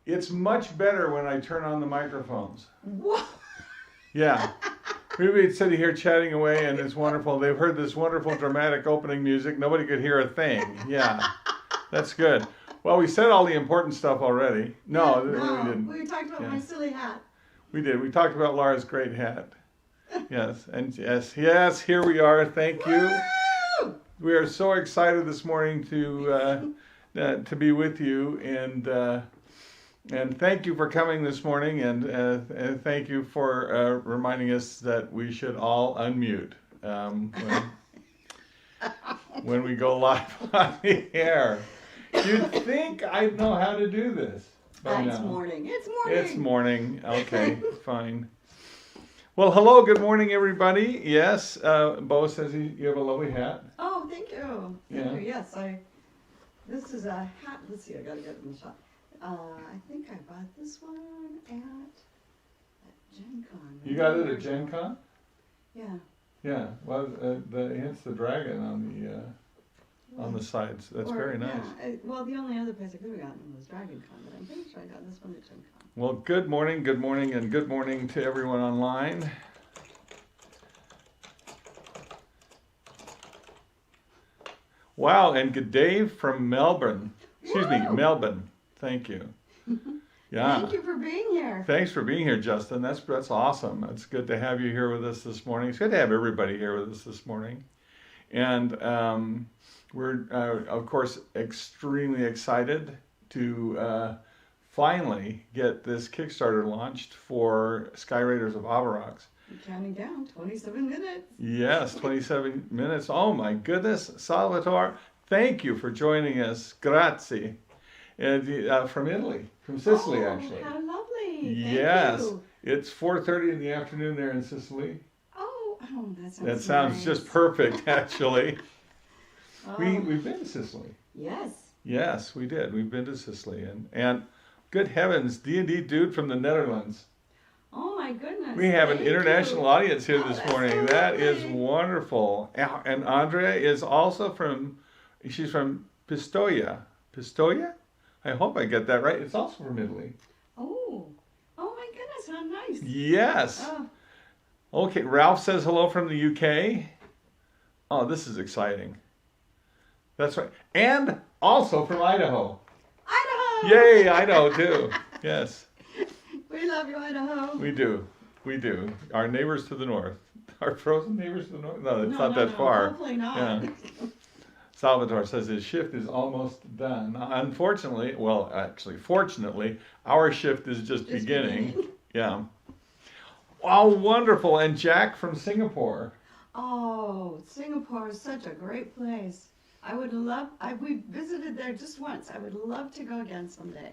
It's much better when I turn on the microphones. What? Yeah. We've sitting here chatting away, and it's wonderful. They've heard this wonderful dramatic opening music. Nobody could hear a thing. Yeah, that's good. Well, we said all the important stuff already. No, we didn't. We talked about my silly hat. We did. We talked about Laura's great hat. Yes, and yes, here we are. Thank you. Woo! We are so excited this morning to be with you, and thank you for coming this morning, and thank you for reminding us that we should all unmute when we go live on the air. You'd think I'd know how to do this by now. It's morning. It's morning. It's morning. Okay, fine. Well, hello, good morning, everybody. Yes, Bo says you have a lovely hat. Oh, thank you. Thank you. Yes, this is a hat. Let's see, I gotta get it in the shot. I think I bought this one at Gen Con. You got it at Gen Con? Yeah. Yeah. Well, hence the dragon on the sides. That's very nice. Yeah, well, the only other place I could have gotten was Dragon Con, but I'm pretty sure I got this one at Gen Con. Well, good morning, and good morning to everyone online. Wow, and good day from Melbourne. Excuse me, Melbourne. Thank you. Yeah. Thank you for being here. Thanks for being here, Justin. That's awesome. It's good to have you here with us this morning. It's good to have everybody here with us this morning. And we're, of course, extremely excited to finally get this Kickstarter launched for Skyraiders of Abarax. Counting down, 27 minutes. Yes, 27 minutes. Oh my goodness. Salvatore, thank you for joining us. Grazie. And from Italy, from Sicily, actually. How lovely. Yes. Thank you. It's 4:30 in the afternoon there in Sicily. Oh, that That sounds sounds nice. just perfect, actually. Oh. We've been to Sicily. Yes. Yes, we did. We've been to Sicily, and good heavens, D&D dude from the Netherlands. Oh my goodness. We have an Thank international you. audience here this That's morning. so That is lovely. wonderful. And Andrea is also she's from Pistoia. Pistoia? I hope I get that right. It's also from Italy. Oh my goodness, how nice. Yes. Oh. Okay, Ralph says hello from the UK. Oh, this is exciting. That's right. And also from Idaho. Idaho! Yay, Idaho too. Yes. We love you, Idaho. We do. We do. Our neighbors to the north. Our frozen neighbors to the north? No, it's not no, that far. Hopefully not. Yeah. Salvatore says his shift is almost done. Unfortunately, well, actually, fortunately, our shift is just beginning. Yeah. Oh, wonderful. And Jack from Singapore. Oh, Singapore is such a great place. I would love, we visited there just once. I would love to go again someday.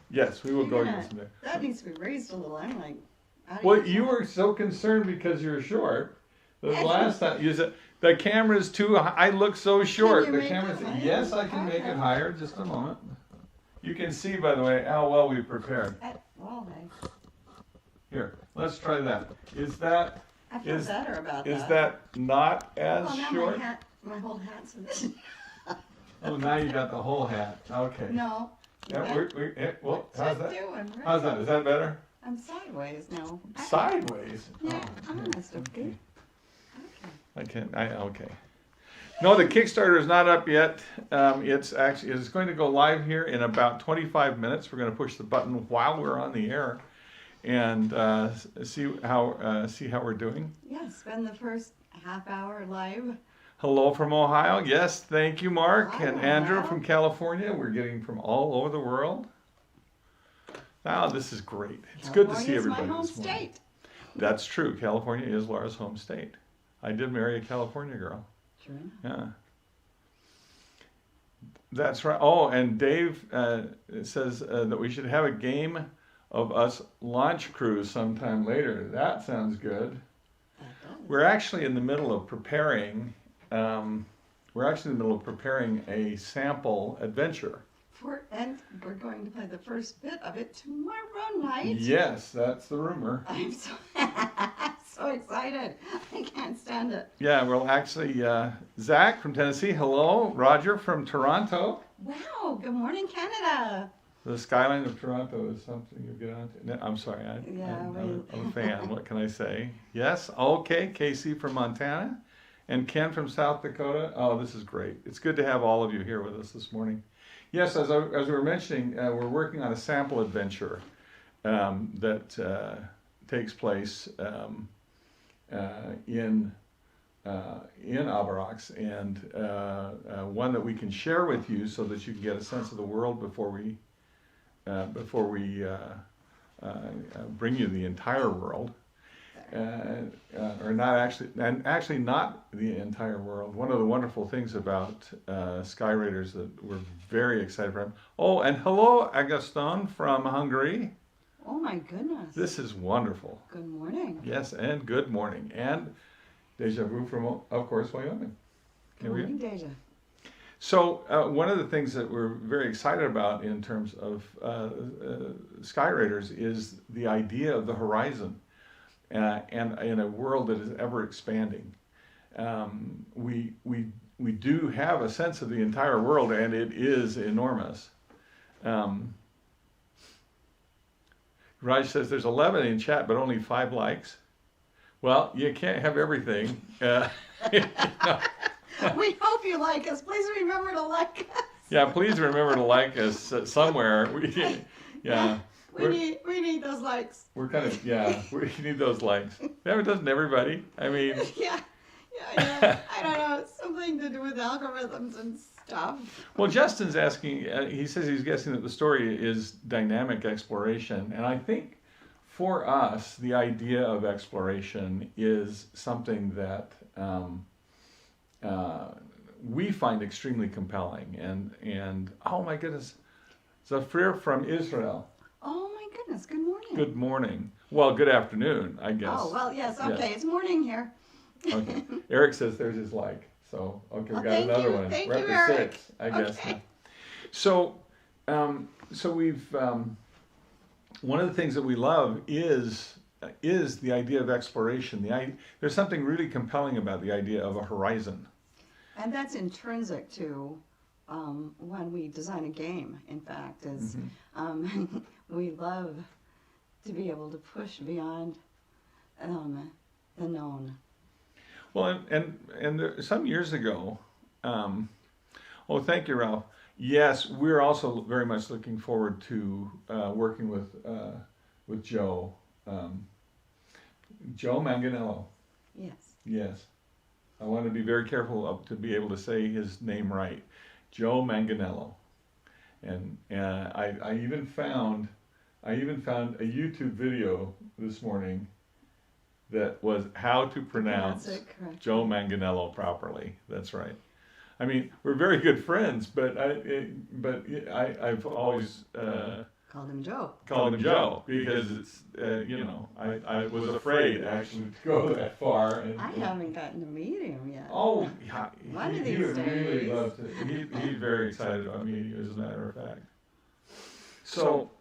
Yes, we will go again someday. That needs to be raised a little. I'm like, Well, you were so concerned because you're short. The last time you said the camera's too high. I look so short. Can you The make camera's it higher? yes, I can make it higher. Just a moment. You can see, by the way, how well we prepared. Well, nice. Here, let's try that. Is that I feel better about is that. that not as Well, now short? my whole hat's in this. Oh, now you got the whole hat. Okay. No. Yeah, well, how's that? Doing, right? How's that? Is that better? I'm sideways now. Sideways. Yeah, Oh, honest, okay. Okay. No, the Kickstarter is not up yet. It's going to go live here in about 25 minutes. We're going to push the button while we're on the air, and see how we're doing. Yeah, spend the first half hour live. Hello from Ohio. Yes, thank you, Mark. Hi, And Andrew Ohio. from California. We're getting from all over the world. Wow, this is great. It's good to see everybody California's my home this morning. state. That's true. California is Laura's home state. I did marry a California girl. True. Yeah. That's right. Oh, and Dave says that we should have a game of us launch crews sometime later. That sounds good. We're actually in the middle of preparing. A sample adventure. And we're going to play the first bit of it tomorrow night. Yes, that's the rumor. I'm so so excited. I can't stand it. Yeah, well, actually, Zach from Tennessee, hello. Roger from Toronto. Wow, good morning, Canada. The skyline of Toronto is something you get onto. No, I'm sorry, I'm a fan. What can I say? Yes, okay. Casey from Montana, and Ken from South Dakota. Oh, this is great. It's good to have all of you here with us this morning. Yes, as we were mentioning, we're working on a sample adventure that takes place in Abarax, and one that we can share with you so that you can get a sense of the world before we bring you the entire world, or not actually, and actually not the entire world. One of the wonderful things about Skyraiders that we're very excited for. Oh, and hello, Agustin from Hungary. Oh my goodness. This is wonderful. Good morning. Yes, and good morning. And Deja Vu from, of course, Wyoming. Good morning, Deja. So one of the things that we're very excited about in terms of Skyraiders is the idea of the horizon, and in a world that is ever expanding. We do have a sense of the entire world, and it is enormous. Raj says there's 11 in chat, but only 5 likes. Well, you can't have everything. You know. We hope you like us. Please remember to like us. Yeah, please remember to like us somewhere. We need those likes. We're kind of, we need those likes. Yeah, doesn't everybody? I mean. Yeah. I don't know. It's something to do with algorithms and stuff. Well, Justin's asking, he says he's guessing that the story is dynamic exploration. And I think for us, the idea of exploration is something that we find extremely compelling. And oh my goodness, Zafir from Israel. Oh my goodness, good morning. Good morning. Well, good afternoon, I guess. Oh, well, yes, okay, Yes. It's morning here. Okay. Eric says there's his like. So, okay, we got thank another you. one. Thank We're you, up to Eric. 6, I guess. Okay. Now. So we've, one of the things that we love is the idea of exploration. There's something really compelling about the idea of a horizon. And that's intrinsic to when we design a game, in fact, is we love to be able to push beyond the known. Well, and there, some years ago, thank you, Ralph. Yes, we're also very much looking forward to working with Joe. Joe Manganello. Yes. Yes. I want to be very careful to be able to say his name right. Joe Manganello. And I even found a YouTube video this morning that was how to pronounce Joe Manganello properly. That's right. I mean, we're very good friends, but I've always called him Joe. Called him Joe because it's I was afraid actually to go that far. I haven't gotten to meet him yet. Oh, yeah, One of he these would really days. love to. He's very excited about meeting you, as a matter of fact. So,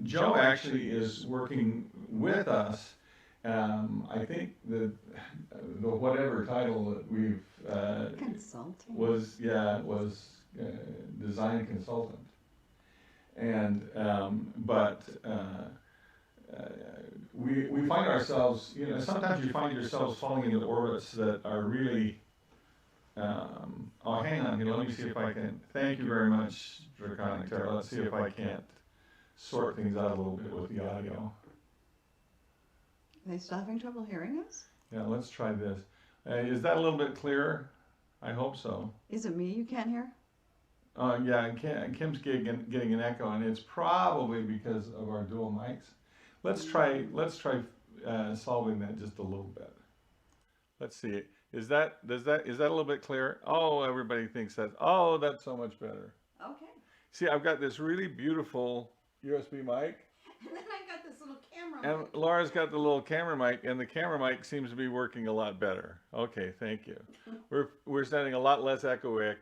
Joe actually is working with us. I think the whatever title that we've Consulting was design consultant, and we find ourselves, sometimes you find yourselves falling into orbits that are really. Hang on here. Let me see if I can. Thank you very much, Draconic Terror. Let's see if I can't sort things out a little bit with the audio. Are they still having trouble hearing us? Yeah, let's try this. Is that a little bit clearer? I hope so. Is it me you can't hear? Yeah, Kim's getting an echo, and it's probably because of our dual mics. Let's try solving that just a little bit. Let's see. Is that a little bit clearer? Oh, everybody thinks that's so much better. Okay. See, I've got this really beautiful USB mic. And then I got this little camera And mic. Laura's got the little camera mic, and the camera mic seems to be working a lot better. Okay, thank you. We're sounding a lot less echoey.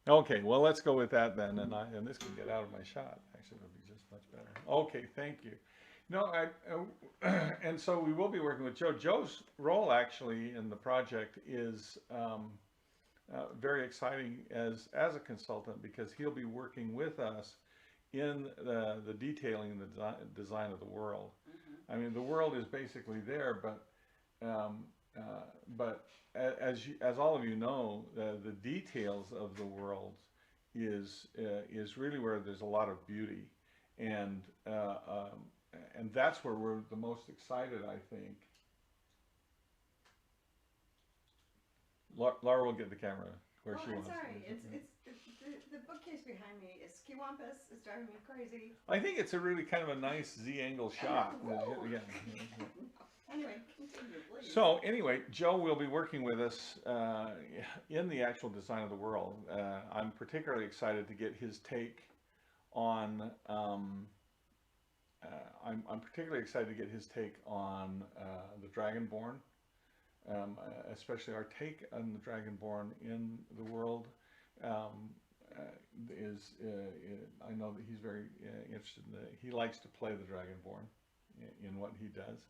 Okay, well, let's go with that then, and this can get out of my shot. Actually, it'll be just much better. Okay, thank you. No, and so we will be working with Joe. Joe's role actually in the project is very exciting as a consultant because he'll be working with us in the detailing and the design of the world. I mean, the world is basically there, but as all of you know, the details of the world is really where there's a lot of beauty, and that's where we're the most excited, I think. Laura will get the camera where she I'm wants. sorry. It's the bookcase behind me is skiwampus. It's driving me crazy. I think it's a really kind of a nice Z-angle shot. Yeah. Anyway, continue, please. So anyway, Joe will be working with us in the actual design of the world. I'm particularly excited to get his take on. I'm particularly excited to get his take on the Dragonborn, especially our take on the Dragonborn in the world. I know that he's very interested in it. He likes to play the Dragonborn in what he does.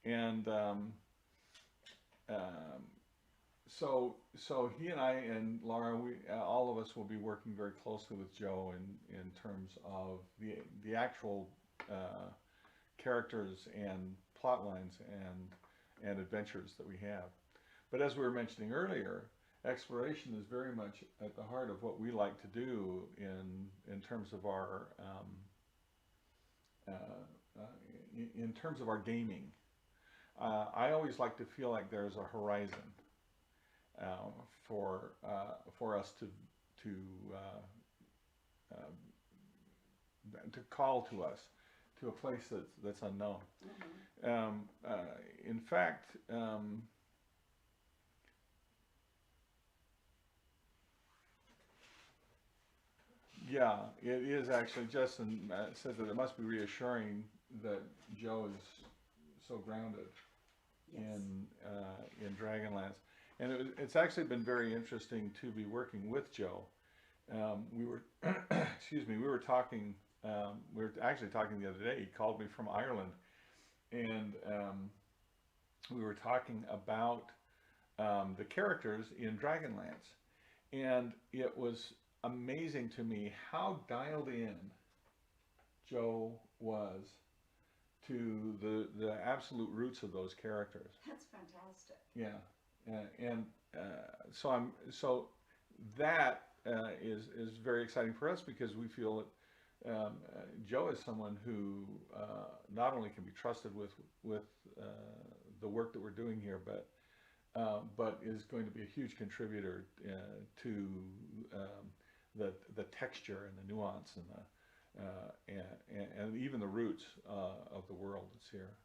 And so he and I and Laura, all of us will be working very closely with Joe in terms of the actual characters and plot lines and adventures that we have. But as we were mentioning earlier, exploration is very much at the heart of what we like to do in terms of our gaming. I always like to feel like there's a horizon for us to call to us to a place that's unknown. In fact, yeah, it is actually. Justin says that it must be reassuring that Joe is so grounded in Dragonlance, and it's actually been very interesting to be working with Joe. We were, excuse me, we were talking. We were actually talking the other day. He called me from Ireland, and we were talking about the characters in Dragonlance, and it was amazing to me how dialed in Joe was to the absolute roots of those characters. That's fantastic. Yeah, so that is very exciting for us because we feel that Joe is someone who not only can be trusted with the work that we're doing here, but is going to be a huge contributor to the texture and the nuance and even the roots of the world that's here.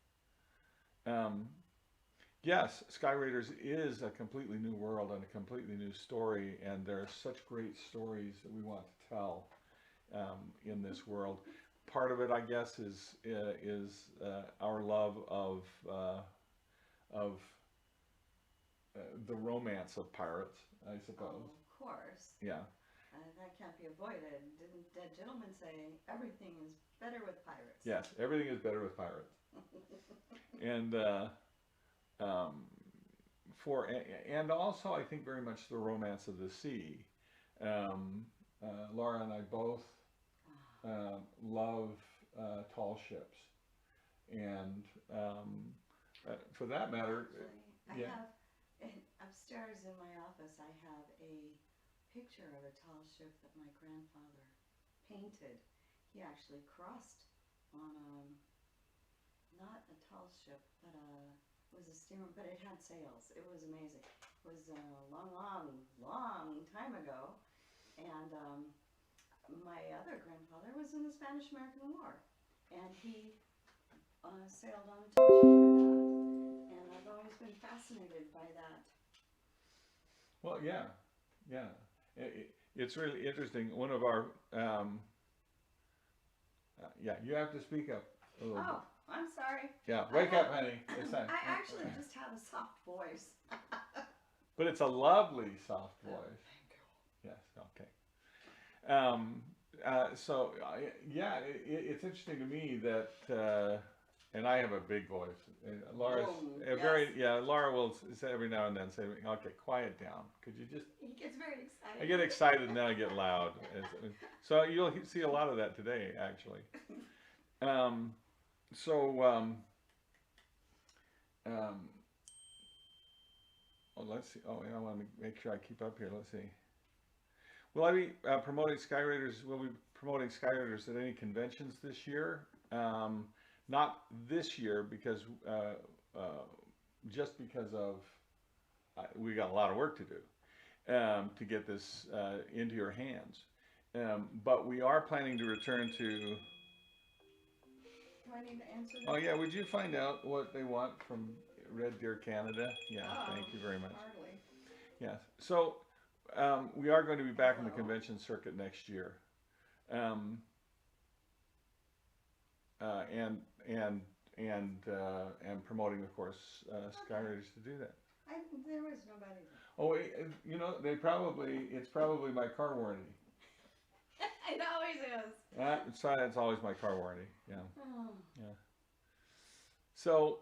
Yes, Skyraiders is a completely new world and a completely new story, and there are such great stories that we want to tell in this world. Part of it, I guess, is our love of the romance of pirates, I suppose. Oh, of course. Yeah. That can't be avoided. Didn't that gentleman say everything is better with pirates? Yes, everything is better with pirates. And and also I think very much the romance of the sea. Laura and I both love tall ships, and for that matter, actually, I have upstairs in my office. I have a picture of a tall ship that my grandfather painted. He actually crossed on not a tall ship, but it was a steamer, but it had sails. It was amazing. It was a long time ago, and my other grandfather was in the Spanish-American War, and he sailed on a tall ship like that, and I've always been fascinated by that. Well, yeah. It's really interesting. One of our, yeah, you have to speak up a little bit. I'm sorry. Yeah, wake up, honey. It's time. I actually just have a soft voice. But it's a lovely soft voice. Thank you. Yes, okay. So, yeah, it's interesting to me that And I have a big voice. Laura's Laura will say every now and then say, "Okay, quiet down. Could you just?" He gets very excited. I get excited and then I get loud. So you'll see a lot of that today, actually. Let's see. Oh, yeah, I want to make sure I keep up here. Let's see. Will I be promoting Skyraiders? Will we be promoting Skyraiders at any conventions this year? Not this year because just because of we got a lot of work to do to get this into your hands. But we are planning to return to. Do I need to answer that? Oh yeah, would you find out what they want from Red Deer Canada? Yeah, thank you very much. Hardly. Yes, so we are going to be back in the convention circuit next year, and promoting, of course, Skyraiders to do that. There was nobody there. Oh, you know, it's probably my car warranty. It always is. It's always my car warranty. Yeah. Oh. Yeah. So,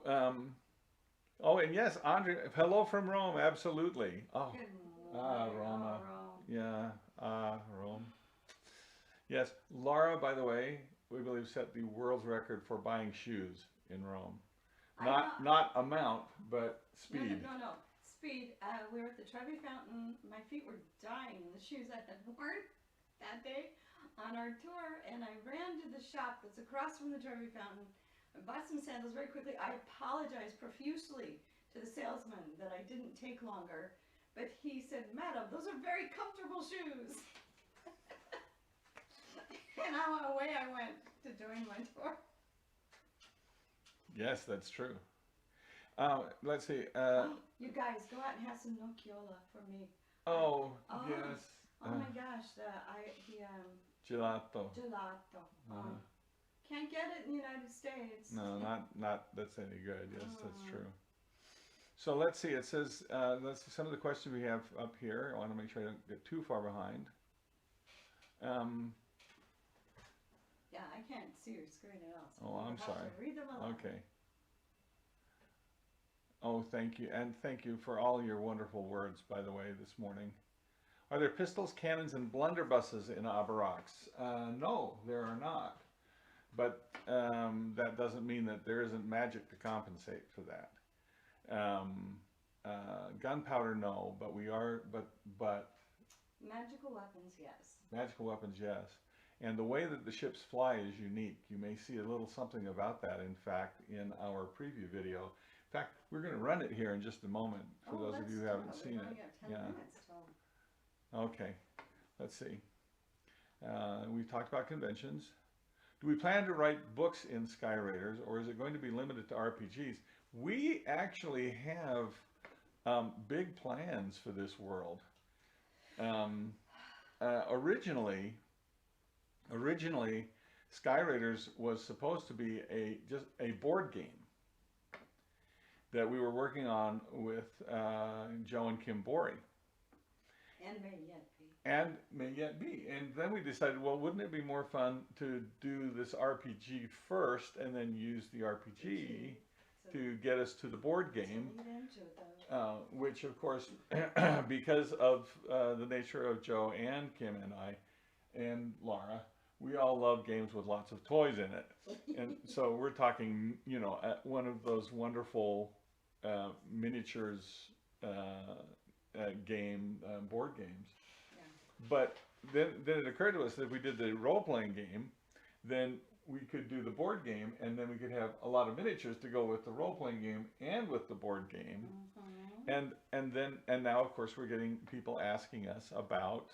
oh, and yes, Andre, hello from Rome. Absolutely. Oh, Good morning. Roma. Rome. Yeah. Rome. Yes, Laura, by the way, we believe set the world's record for buying shoes in Rome. Not amount, but speed. No. Speed. We were at the Trevi Fountain. My feet were dying. The shoes I had worn that day on our tour, and I ran to the shop that's across from the Trevi Fountain. I bought some sandals very quickly. I apologized profusely to the salesman that I didn't take longer, but he said, "Madam, those are very comfortable shoes." And away I went to doing my tour. Yes, that's true. Let's see. You guys, go out and have some nocciola for me. Yes. Oh my gosh, the Gelato. gelato. Can't get it in the United States. No, not that's any good. Yes, that's true. So let's see. It says let's see some of the questions we have up here. I want to make sure I don't get too far behind. Yeah, I can't see your screen at all. So I'm sorry. have to read them aloud. Okay. Oh, thank you, and thank you for all your wonderful words, by the way, this morning. Are there pistols, cannons, and blunderbusses in Abarax? No, there are not. But that doesn't mean that there isn't magic to compensate for that. Gunpowder, no, but but Magical weapons, yes. Magical weapons, yes. And the way that the ships fly is unique. You may see a little something about that, in fact, in our preview video. In fact, we're going to run it here in just a moment for those of you who haven't seen it. Got 10 minutes till. Okay, let's see. We've talked about conventions. Do we plan to write books in Skyraiders, or is it going to be limited to RPGs? We actually have big plans for this world. Originally, Skyraiders was supposed to be just a board game that we were working on with Joe and Kim Borey. And may yet be. And may yet be. And then we decided, well, wouldn't it be more fun to do this RPG first and then use the RPG to get us to the board game? Which, of course, because of the nature of Joe and Kim and I and Laura, we all love games with lots of toys in it. And so we're talking, you know, one of those wonderful miniatures board games. Yeah. But then it occurred to us that if we did the role-playing game, then we could do the board game, and then we could have a lot of miniatures to go with the role-playing game and with the board game. Mm-hmm. And now, of course, we're getting people asking us about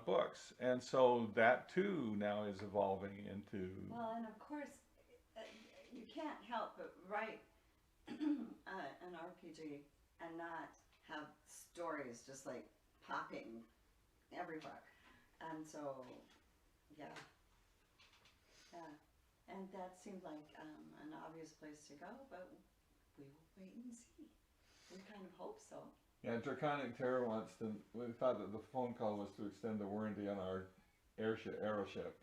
books, and so that too now is evolving into. Well, and of course, you can't help but write an RPG and not have stories just like popping everywhere, and so and that seemed like an obvious place to go, but we will wait and see. We kind of hope so. Yeah, Draconic Terror wants to. We thought that the phone call was to extend the warranty on our aeroship. Aeroship.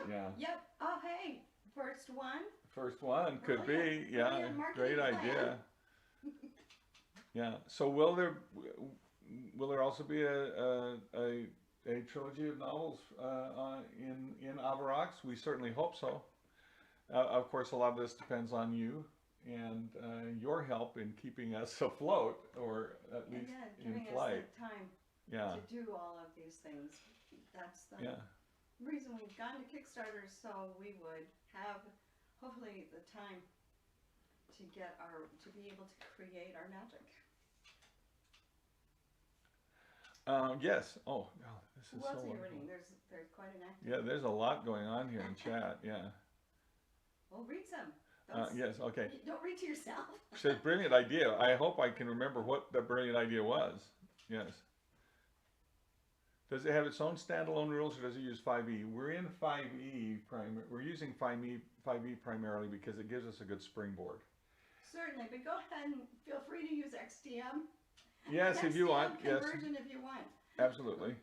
Yeah. Yep. Oh, hey. First one? First one could be, yeah, Brilliant marketing great plan. idea. Yeah. So will there also be a trilogy of novels in Abarax? We certainly hope so. Of course, a lot of this depends on you and your help in keeping us afloat, or at least in giving flight. us the time Yeah. to do all of these things. That's the Yeah. reason we've gone to Kickstarter, so we would have hopefully the time to be able to create our magic. Yes. Oh, this is Who so else are you wonderful. reading? There's quite an active. Yeah, there's a lot going on here in chat. Yeah. Well, read some. Yes. Okay. Don't read to yourself. Says brilliant idea. I hope I can remember what the brilliant idea was. Yes. Does it have its own standalone rules, or does it use 5e? We're in 5e. We're using 5e primarily because it gives us a good springboard. Certainly, but go ahead and feel free to use XDM. Yes, if you want. Yes. Conversion if you want. Absolutely.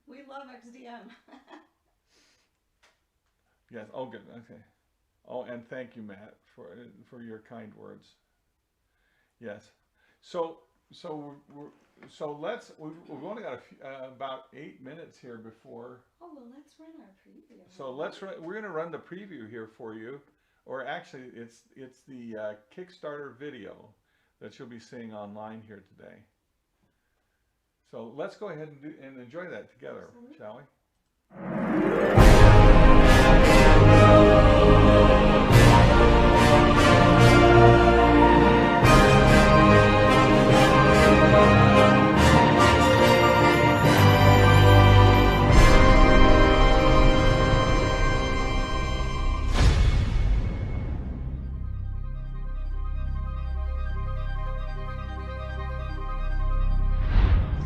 We love XDM. Yes. Oh, good. Okay. Oh, and thank you, Matt, for your kind words. Yes. So we've only got about 8 minutes here before. Oh well, let's run our preview. So we're going to run the preview here for you, or actually it's the Kickstarter video that you'll be seeing online here today. So let's go ahead and enjoy that together, Absolutely. shall we?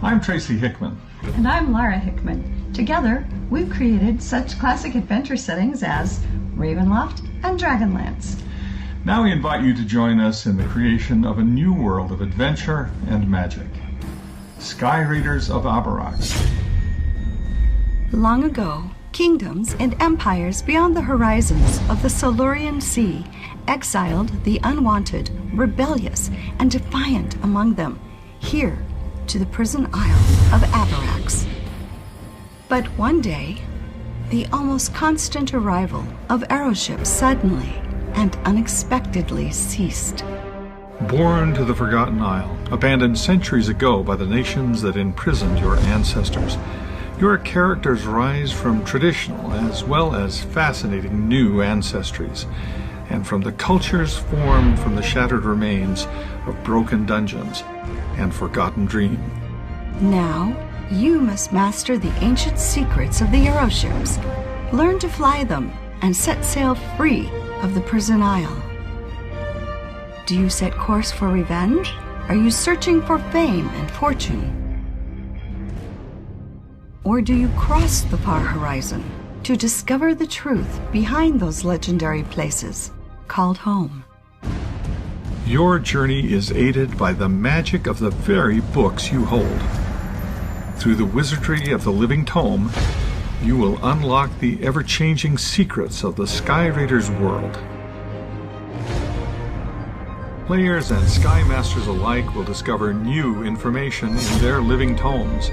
I'm Tracy Hickman. And I'm Lara Hickman. Together, we've created such classic adventure settings as Ravenloft and Dragonlance. Now we invite you to join us in the creation of a new world of adventure and magic. Skyraiders of Abarax. Long ago, kingdoms and empires beyond the horizons of the Silurian Sea exiled the unwanted, rebellious, and defiant among them here to the prison isle of Abarax. But one day, the almost constant arrival of aeroships suddenly and unexpectedly ceased. Born to the Forgotten Isle, abandoned centuries ago by the nations that imprisoned your ancestors, your characters rise from traditional as well as fascinating new ancestries, and from the cultures formed from the shattered remains of broken dungeons and forgotten dreams. Now, you must master the ancient secrets of the aeroships, learn to fly them, and set sail free of the prison isle. Do you set course for revenge? Are you searching for fame and fortune? Or do you cross the far horizon to discover the truth behind those legendary places called home? Your journey is aided by the magic of the very books you hold. Through the wizardry of the living tome, you will unlock the ever-changing secrets of the Skyraiders world. Players and Sky Masters alike will discover new information in their living tomes,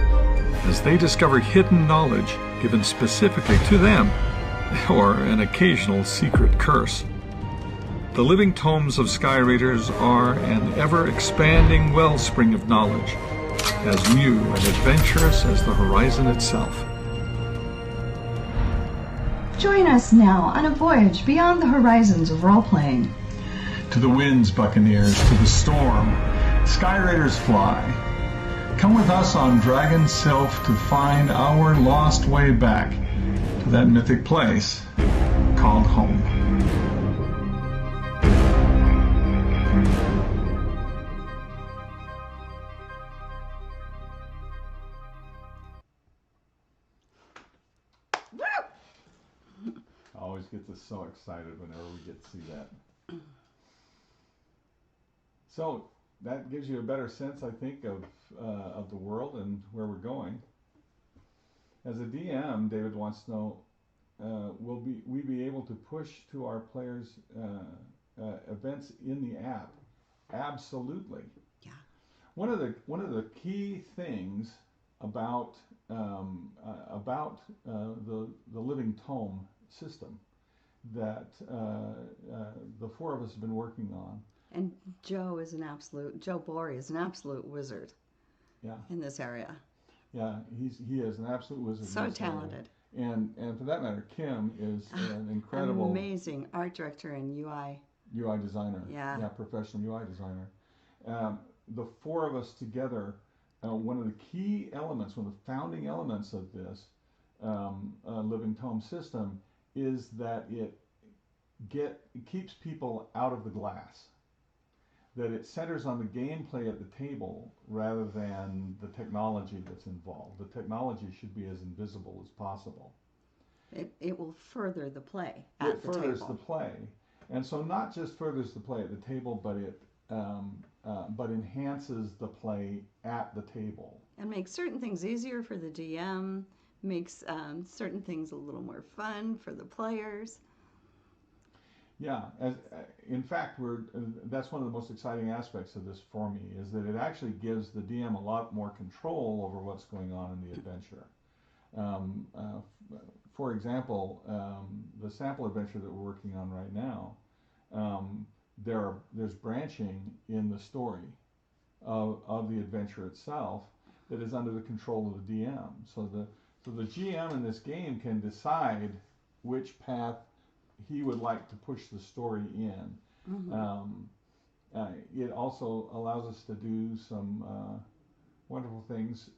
as they discover hidden knowledge given specifically to them, or an occasional secret curse. The living tomes of Skyraiders are an ever-expanding wellspring of knowledge, as new and adventurous as the horizon itself. Join us now on a voyage beyond the horizons of role-playing. To the winds, buccaneers, to the storm, Skyraiders fly. Come with us on Dragon Sylph to find our lost way back to that mythic place called home. Always gets us so excited whenever we get to see that. So that gives you a better sense, I think, of the world and where we're going. As a DM, David wants to know, we be able to push to our players events in the app? Absolutely. Yeah. One of the key things about the living tome system that the four of us have been working on. And Joe Borey is an absolute wizard. Yeah. In this area. Yeah, he is an absolute wizard. So talented. Area. And for that matter, Kim is an incredible, amazing art director and UI designer. Yeah. Yeah, professional UI designer. The four of us together, one of the key elements, one of the founding elements of this living tome system is that it keeps people out of the glass. That it centers on the gameplay at the table rather than the technology that's involved. The technology should be as invisible as possible. It will further the play at the table. It furthers the play. And so not just furthers the play at the table, but it enhances the play at the table. And makes certain things easier for the DM, makes certain things a little more fun for the players. Yeah, in fact, that's one of the most exciting aspects of this for me, is that it actually gives the DM a lot more control over what's going on in the adventure. For example, the sample adventure that we're working on right now, there's branching in the story of the adventure itself that is under the control of the DM. So the GM in this game can decide which path he would like to push the story in. Mm-hmm. It also allows us to do some wonderful things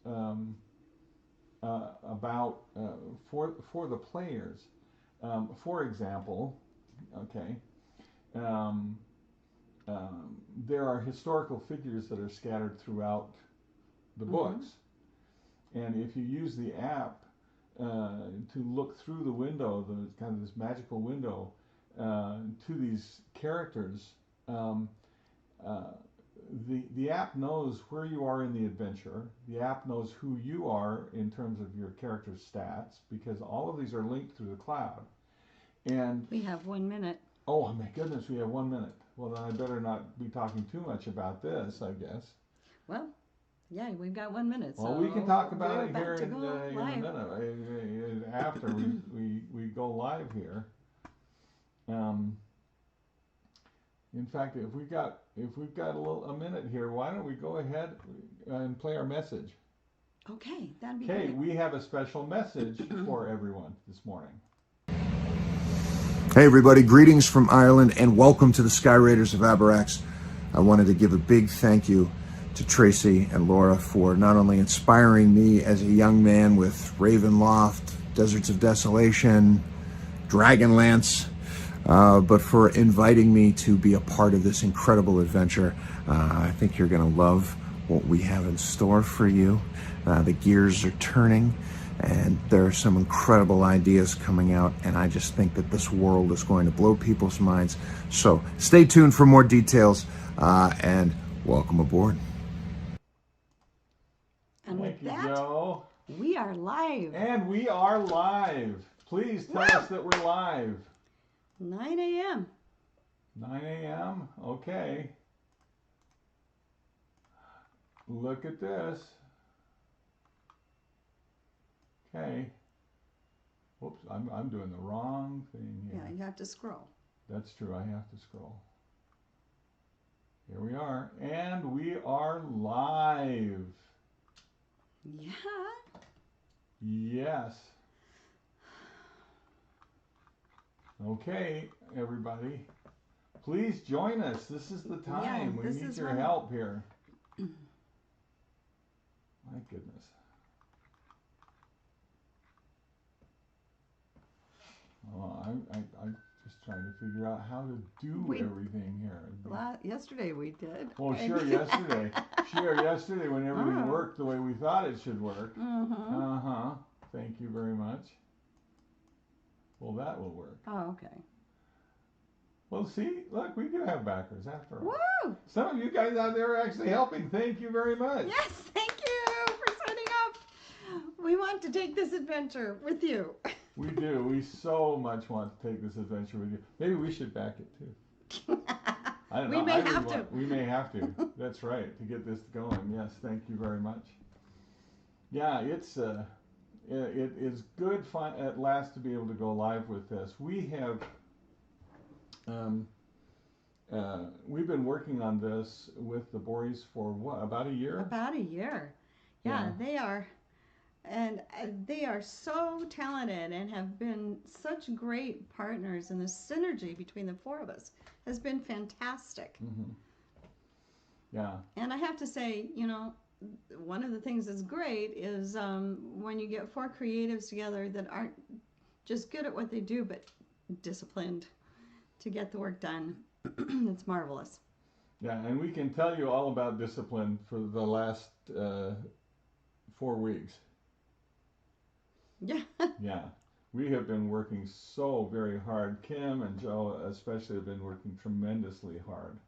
about for the players. For example, okay, there are historical figures that are scattered throughout the books, and if you use the app to look through the window, the kind of this magical window to these characters, the app knows where you are in the adventure. The app knows who you are in terms of your character's stats, because all of these are linked through the cloud. And we have 1 minute. Oh my goodness, we have 1 minute. Well, then I better not be talking too much about this, I guess. Well, yeah, we've got 1 minute. Well, so we can talk about it here in a minute after we go live here. In fact, if we've got a minute here, why don't we go ahead and play our message? Okay, that'd be great. Okay, we have a special message for everyone this morning. Hey everybody, greetings from Ireland and welcome to the Skyraiders of Abarax. I wanted to give a big thank you to Tracy and Laura for not only inspiring me as a young man with Ravenloft, Deserts of Desolation, Dragonlance, but for inviting me to be a part of this incredible adventure. I think you're going to love what we have in store for you. The gears are turning and there are some incredible ideas coming out, and I just think that this world is going to blow people's minds. So stay tuned for more details, and welcome aboard. And Thank with you, that, Joe. we are live. And we are live. Please tell us that we're live. 9 a.m. 9 a.m. Okay. Look at this. Okay. Whoops, I'm doing the wrong thing here. Yeah, you have to scroll. That's true, I have to scroll. Here we are, and we are live. Yeah. Yes. Okay, everybody. Please join us. This is the time. We need your help here. My goodness. Oh, I'm just trying to figure out how to do everything here. Yesterday we did. Well, sure, yesterday. Sure, yesterday when everything worked the way we thought it should work. Uh-huh. Thank you very much. Well, that will work. Oh, okay. Well, see, look, we do have backers after all. Woo! Some of you guys out there are actually helping. Thank you very much. Yes, thank you for signing up. We want to take this adventure with you. We do. We so much want to take this adventure with you. Maybe we should back it too. I don't We know. may I really have to. We may have to. That's right. To get this going. Yes. Thank you very much. Yeah. It is good fun at last to be able to go live with this. We've been working on this with the boys for what, about a year? About a year. Yeah, Yeah. they are. And they are so talented and have been such great partners, and the synergy between the four of us has been fantastic. Mm-hmm. Yeah. And I have to say, one of the things that's great is when you get four creatives together that aren't just good at what they do, but disciplined to get the work done. It's marvelous. Yeah, and we can tell you all about discipline for the last 4 weeks. Yeah. Yeah, we have been working so very hard. Kim and Joe especially have been working tremendously hard.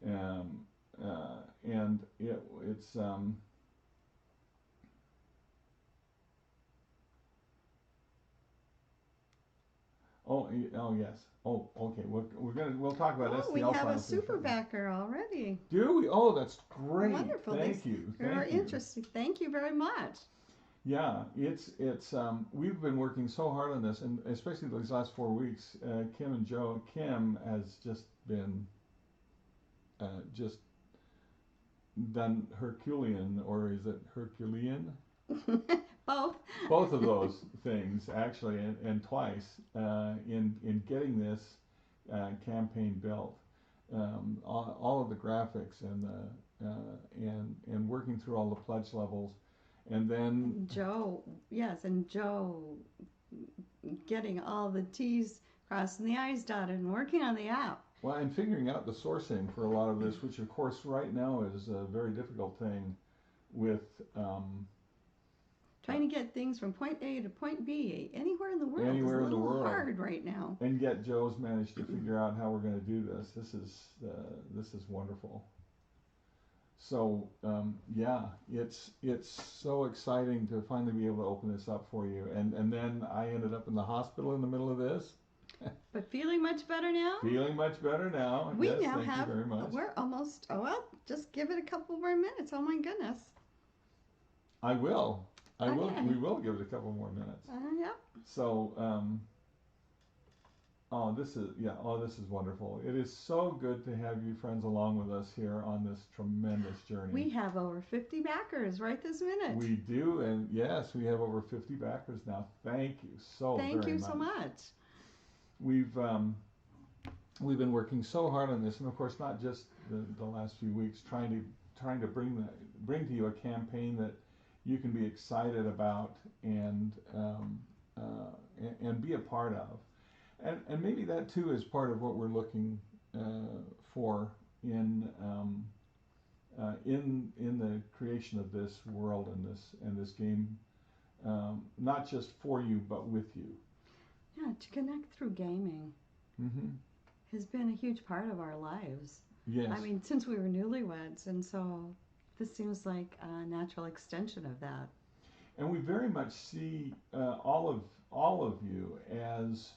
And it's oh yes. Oh, okay. We'll talk about Oh, we STL have a files here super shortly. backer already. Do we? Oh, that's great. Wonderful. Thank you. Very Thank you. interesting. Thank you very much. Yeah, it's we've been working so hard on this, and especially these last 4 weeks. Kim and Joe. Kim has just been just done Herculean, or is it Herculean? Both. Both of those things actually, and twice in getting this campaign built. All of the graphics and working through all the pledge levels, and then Joe, yes, and Joe getting all the T's crossed and the I's dotted and working on the app. well, and figuring out the sourcing for a lot of this, which of course right now is a very difficult thing with Trying to get things from point A to point B anywhere in the world Anywhere is a in the little world. hard right now. and yet Joe's managed to figure out how we're going to do this. This is wonderful. So yeah, it's so exciting to finally be able to open this up for you. And then I ended up in the hospital in the middle of this. But feeling much better now? Feeling much better now. We Yes, now thank have, you very much. we're almost, just give it a couple more minutes. Oh my goodness. I will. Okay. We will give it a couple more minutes. Yep. So this is wonderful. It is so good to have you friends along with us here on this tremendous journey. We have over 50 backers right this minute. We do, and yes, we have over 50 backers now. Thank you so very much. Thank you so much. We've been working so hard on this, and of course, not just the last few weeks, trying to bring to you a campaign that you can be excited about and be a part of, and maybe that too is part of what we're looking for in the creation of this world and this game, not just for you but with you. Yeah, to connect through gaming Mm-hmm. has been a huge part of our lives. Yes. I mean, since we were newlyweds, and so this seems like a natural extension of that. And we very much see all of you as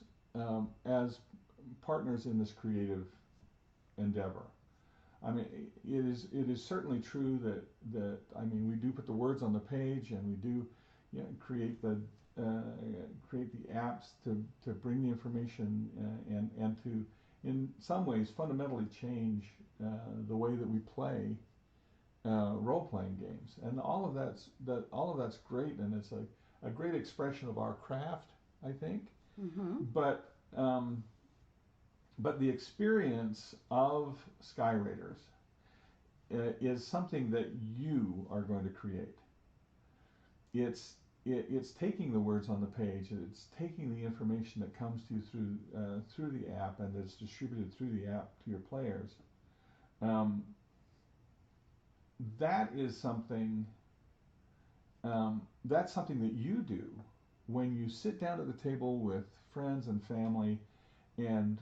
partners in this creative endeavor. I mean, it is certainly true that I mean, we do put the words on the page, and we do create the apps to bring the information and to, in some ways, fundamentally change the way that we play role-playing games, and all of that's great, and it's a great expression of our craft, I think. Mm-hmm. But the experience of Skyraiders is something that you are going to create. It's taking the words on the page, and it's taking the information that comes to you through the app, and that's distributed through the app to your players. That is something. That's something that you do when you sit down at the table with friends and family, and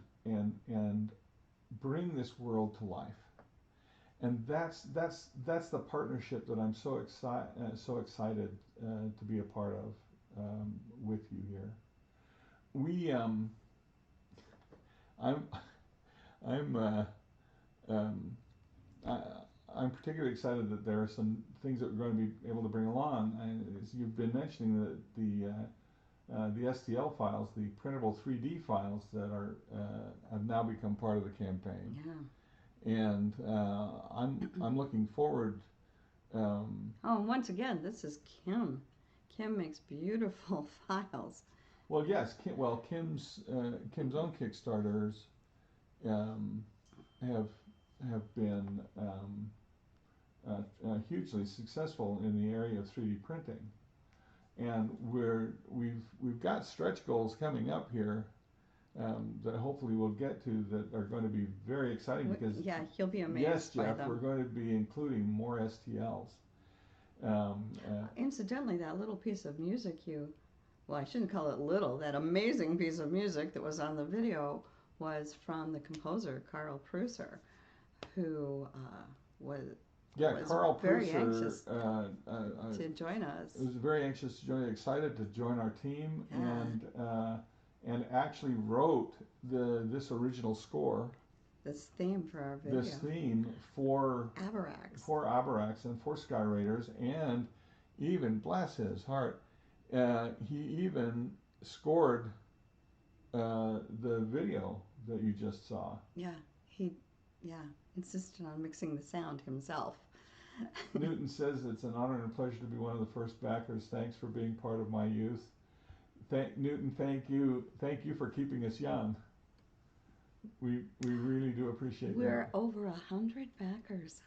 bring this world to life. And that's the partnership that I'm so excited to be a part of with you here. We I'm I'm I'm particularly excited that there are some things that we're going to be able to bring along. As you've been mentioning, the STL files, the printable 3D files that are have now become part of the campaign. Yeah. And I'm looking forward. Oh, and once again, this is Kim. Kim makes beautiful files. Well, yes. Kim's own Kickstarters have been hugely successful in the area of 3D printing, and we've got stretch goals coming up here that hopefully we'll get to that are going to be very exciting because Yeah, you'll be amazed yes, by Jeff, them. we're going to be including more STLs. Incidentally, that little piece of music well, I shouldn't call it little, that amazing piece of music that was on the video was from the composer, Carl Prusser, who was Carl very Prusser, anxious to join us. was very anxious to join, excited to join our team, Yeah. and actually wrote this original score. This theme for our video. This theme for Abarax. And for Skyraiders, and even, bless his heart, he even scored the video that you just saw. Yeah, he insisted on mixing the sound himself. Newton says it's an honor and a pleasure to be one of the first backers. Thanks for being part of my youth. Newton, thank you for keeping us young. We really do appreciate that. We're over 100 backers.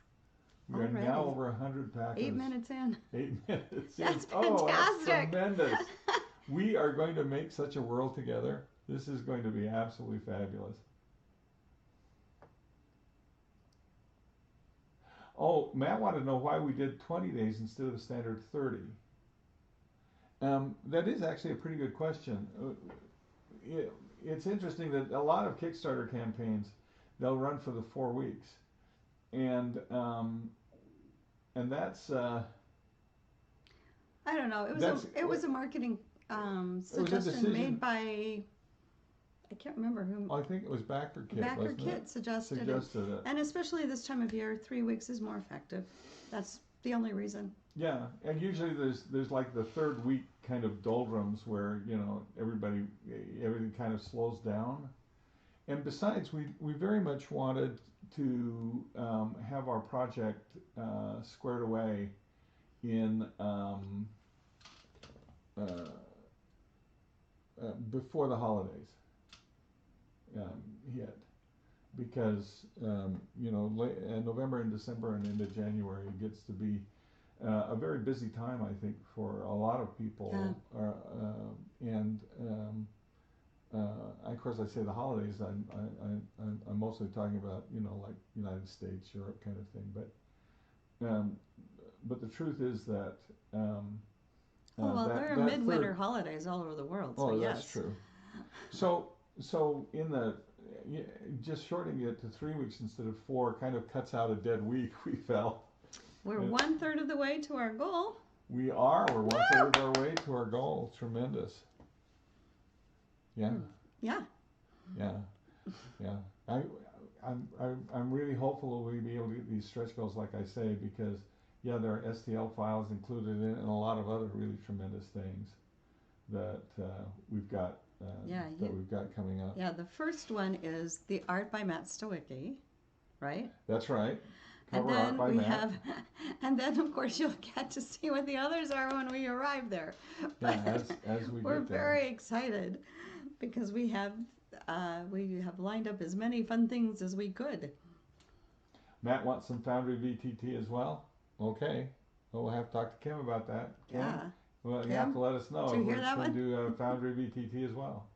We're already. now over 100 backers. 8 minutes in. 8 minutes in. That's fantastic. Oh, that's tremendous. We are going to make such a world together. This is going to be absolutely fabulous. Oh, Matt wanted to know why we did 20 days instead of the standard 30. That is actually a pretty good question. It's interesting that a lot of Kickstarter campaigns, they'll run for the 4 weeks, and that's. I don't know. It was a marketing suggestion made by. I can't remember who. I think it was Backer Kit. Backer Kit suggested it. And especially this time of year, 3 weeks is more effective. That's the only reason. Yeah, and usually there's like the third week kind of doldrums where everything kind of slows down. And besides, we very much wanted to have our project squared away in before the holidays hit, because November and December and into January gets to be a very busy time, I think, for a lot of people. Yeah. Of course, I say the holidays. I'm mostly talking about like United States, Europe kind of thing. But the truth is that. There are midwinter holidays all over the world. So yes. That's true. So in the just shortening it to 3 weeks instead of 4 kind of cuts out a dead week. We felt. We're 1/3 of the way to our goal. We are. We're 1/3 of our way to our goal. Tremendous. Yeah. Yeah. Yeah. Yeah. I'm really hopeful we'll be able to get these stretch goals, like I say, because there are STL files included in it and a lot of other really tremendous things that we've got. We've got coming up. Yeah, the first one is the art by Matt Stowicki, right? That's right. Cover art by Matt. And then of course you'll get to see what the others are when we arrive there. Yeah, as we we're get there. very excited because we have lined up as many fun things as we could. Matt wants some Foundry VTT as well. Okay, well, we'll have to talk to Kim about that. Kim? Yeah. Well, Kim, you have to let us know if we're going to do Foundry VTT as well.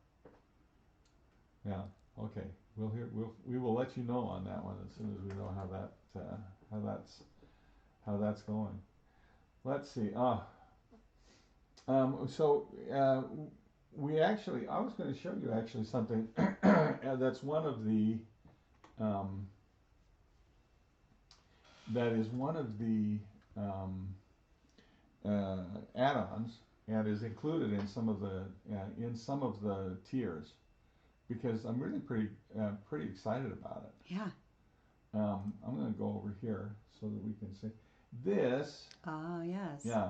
Yeah. Okay. We will let you know on that one as soon as we know how that's going. Let's see. We actually, I was going to show you actually something that's one of the add-ons, and is included in some of the tiers, because I'm really pretty excited about it. Yeah. I'm going to go over here so that we can see this. Oh, yes. Yeah,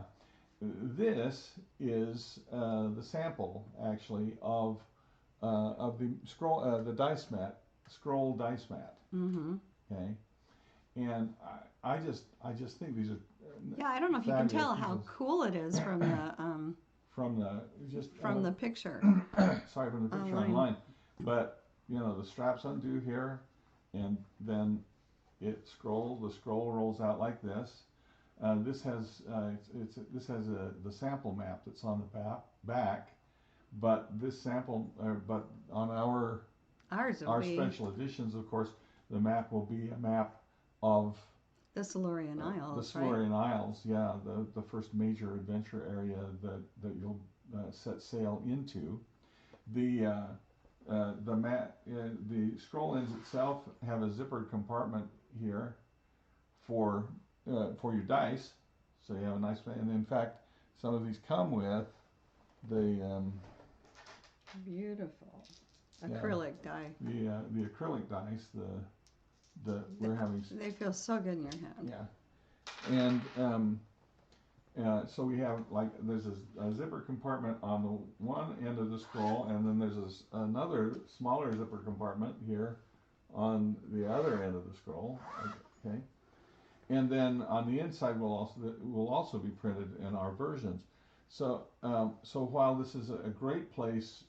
this is the sample actually of the the dice mat, scroll dice mat. Mm-hmm. Okay, and I just think these are Yeah, I don't know if you can fabulous tell how pieces. cool it is from the From the from the picture. sorry, from the picture Online. online, but you know, the straps undo here, and then the scroll rolls out like this. This has the sample map that's on the back, but this sample, but on Ours will our be special editions, of course, the map will be a map of the Silurian the Isles, Silurian Isles. Yeah, the first major adventure area that you'll set sail into. The scroll ends itself have a zippered compartment here for your dice, so you have a nice. And in fact, some of these come with the Right? Beautiful. Acrylic die. the acrylic dice. We're having. They feel so good in your hand. Yeah, and so we have, like, there's a zipper compartment on the one end of the scroll, and then there's another smaller zipper compartment here on the other end of the scroll. Okay, and then on the inside will also be printed in our versions. So so while this is a great place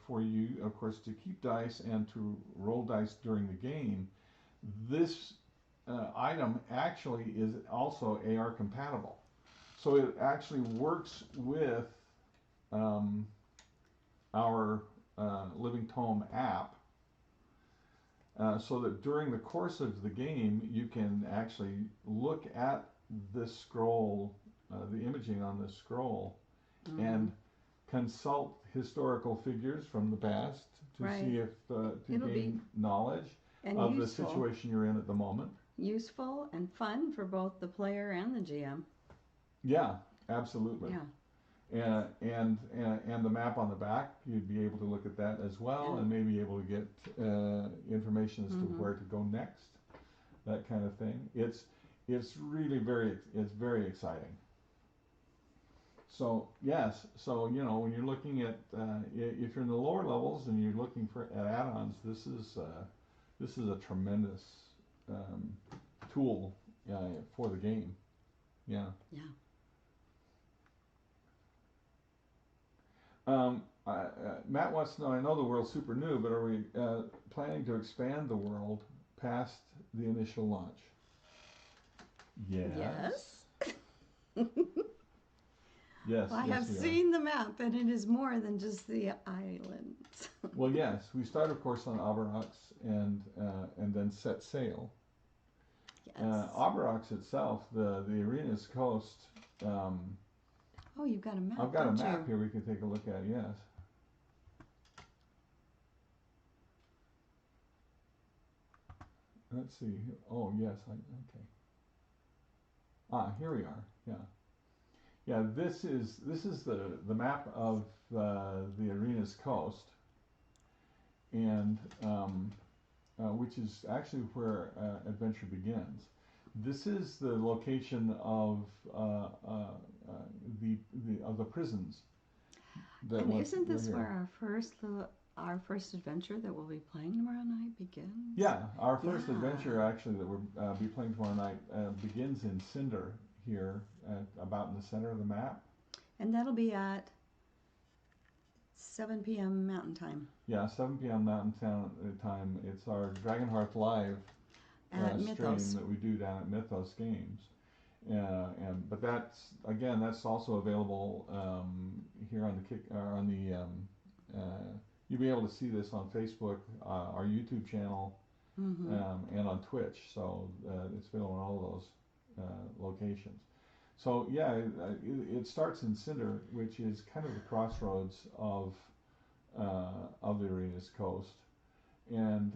for you, of course, to keep dice and to roll dice during the game, this item actually is also AR compatible. So it actually works with our Living Tome app, so that during the course of the game you can actually look at this scroll, the imaging on this scroll, and consult historical figures from the past to Right. see if to It'll gain knowledge and of useful. the situation you're in at the moment. Useful and fun for both the player and the GM. Yeah, absolutely. Yeah. And the map on the back, you'd be able to look at that as well, Yeah. and maybe able to get information as to where to go next, that kind of thing. It's really very exciting. So yes, so you know, when you're looking at if you're in the lower levels and you're looking for add-ons, this is a tremendous tool for the game. Yeah. Yeah. Matt wants to know, I know the world's super new, but are we planning to expand the world past the initial launch? Yes. Yes, Well, I yes, have we are. seen the map, and it is more than just the islands. Well, yes, we start, of course, on Abarax and then set sail. Yes. Abarax itself, the arena's coast. Oh, you've got a map. I've got a don't map you? here we can take a look at. Yes. Let's see. Oh, yes. Okay. Here we are. Yeah. Yeah. This is the map of the arena's coast, and which is actually where adventure begins. This is the location of the prisons. And isn't this where our first adventure that we'll be playing tomorrow night begins? Yeah, our first Yeah. adventure actually that we'll be playing tomorrow night begins in Cinder here, about in the center of the map. And that'll be at 7 p.m. Mountain Time. Yeah, 7 p.m. Mountain Time. It's our Dragonhearth Live At stream Mythos. that we do down at Mythos Games. But that's also available here on the you'll be able to see this on Facebook, our YouTube channel, and on Twitch. So it's available on all of those locations. So yeah, it starts in Cinder, which is kind of the crossroads of the arena's coast, and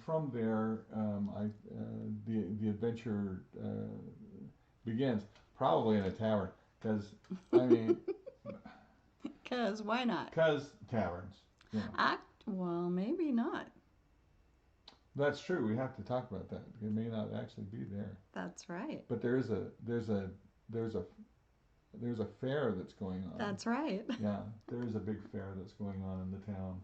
from there, the adventure begins. Probably in a tavern, because I mean, Because why not? because taverns. You know. Well, maybe not. That's true. We have to talk about that. It may not actually be there, That's right. but there's a fair that's going on. That's right. Yeah, there is a big fair that's going on in the town.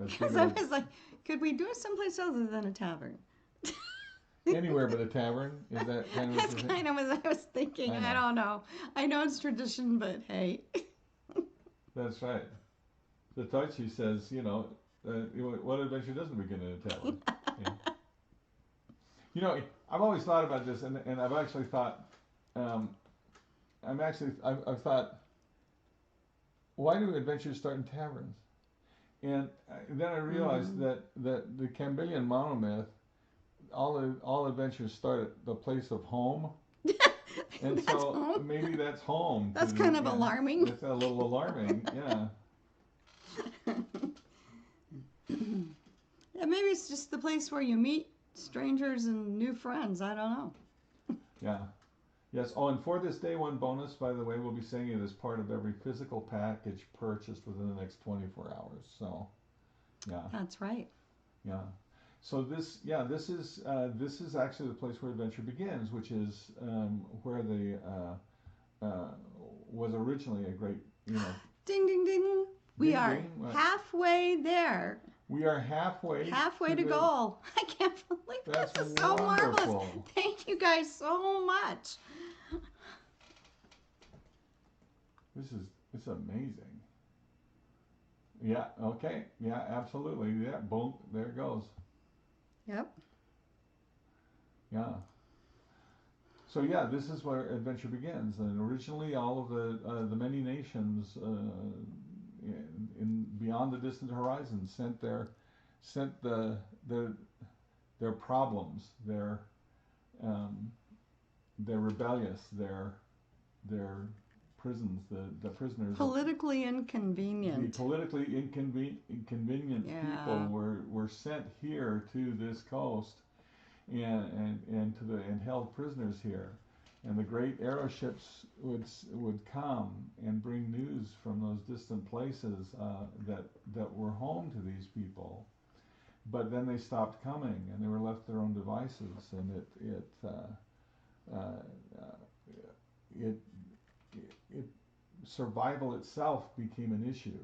Because I was like, could we do it someplace other than a tavern? Anywhere but a tavern? Is that kind of what That's you're kind thinking? of what I was thinking. I don't know. I know it's tradition, but hey. That's right. The Taichi says, what adventure doesn't begin in a tavern? Yeah. I've always thought about this, and I've actually thought, I've thought, why do adventures start in taverns? And then I realized that the Cambillion monomyth, all adventures start at the place of home, and That's so home. maybe that's home. That's kind of alarming. It's a little alarming, yeah. Yeah, maybe it's just the place where you meet strangers and new friends. I don't know. Yeah. Yes. Oh, and for this day one bonus, by the way, we'll be saying it as part of every physical package purchased within the next 24 hours. So, yeah. That's right. Yeah. So this is actually the place where adventure begins, which is where the was originally a great, Ding, ding, ding. We Ding, are ding. What? halfway there. We are halfway Halfway to the- goal. I can't believe That's this is so marvelous. wonderful. Thank you guys so much. It's amazing. Yeah. Okay. Yeah. Absolutely. Yeah. Boom. There it goes. Yep. Yeah. So yeah, this is where adventure begins. And originally, all of the many nations in beyond the distant horizon sent their problems, their rebellious, their prisons, the prisoners. Politically The inconvenient. politically inconvenient Yeah. people were sent here to this coast and held prisoners here. And the great aeroships would come and bring news from those distant places that were home to these people. But then they stopped coming, and they were left to their own devices, and it survival itself became an issue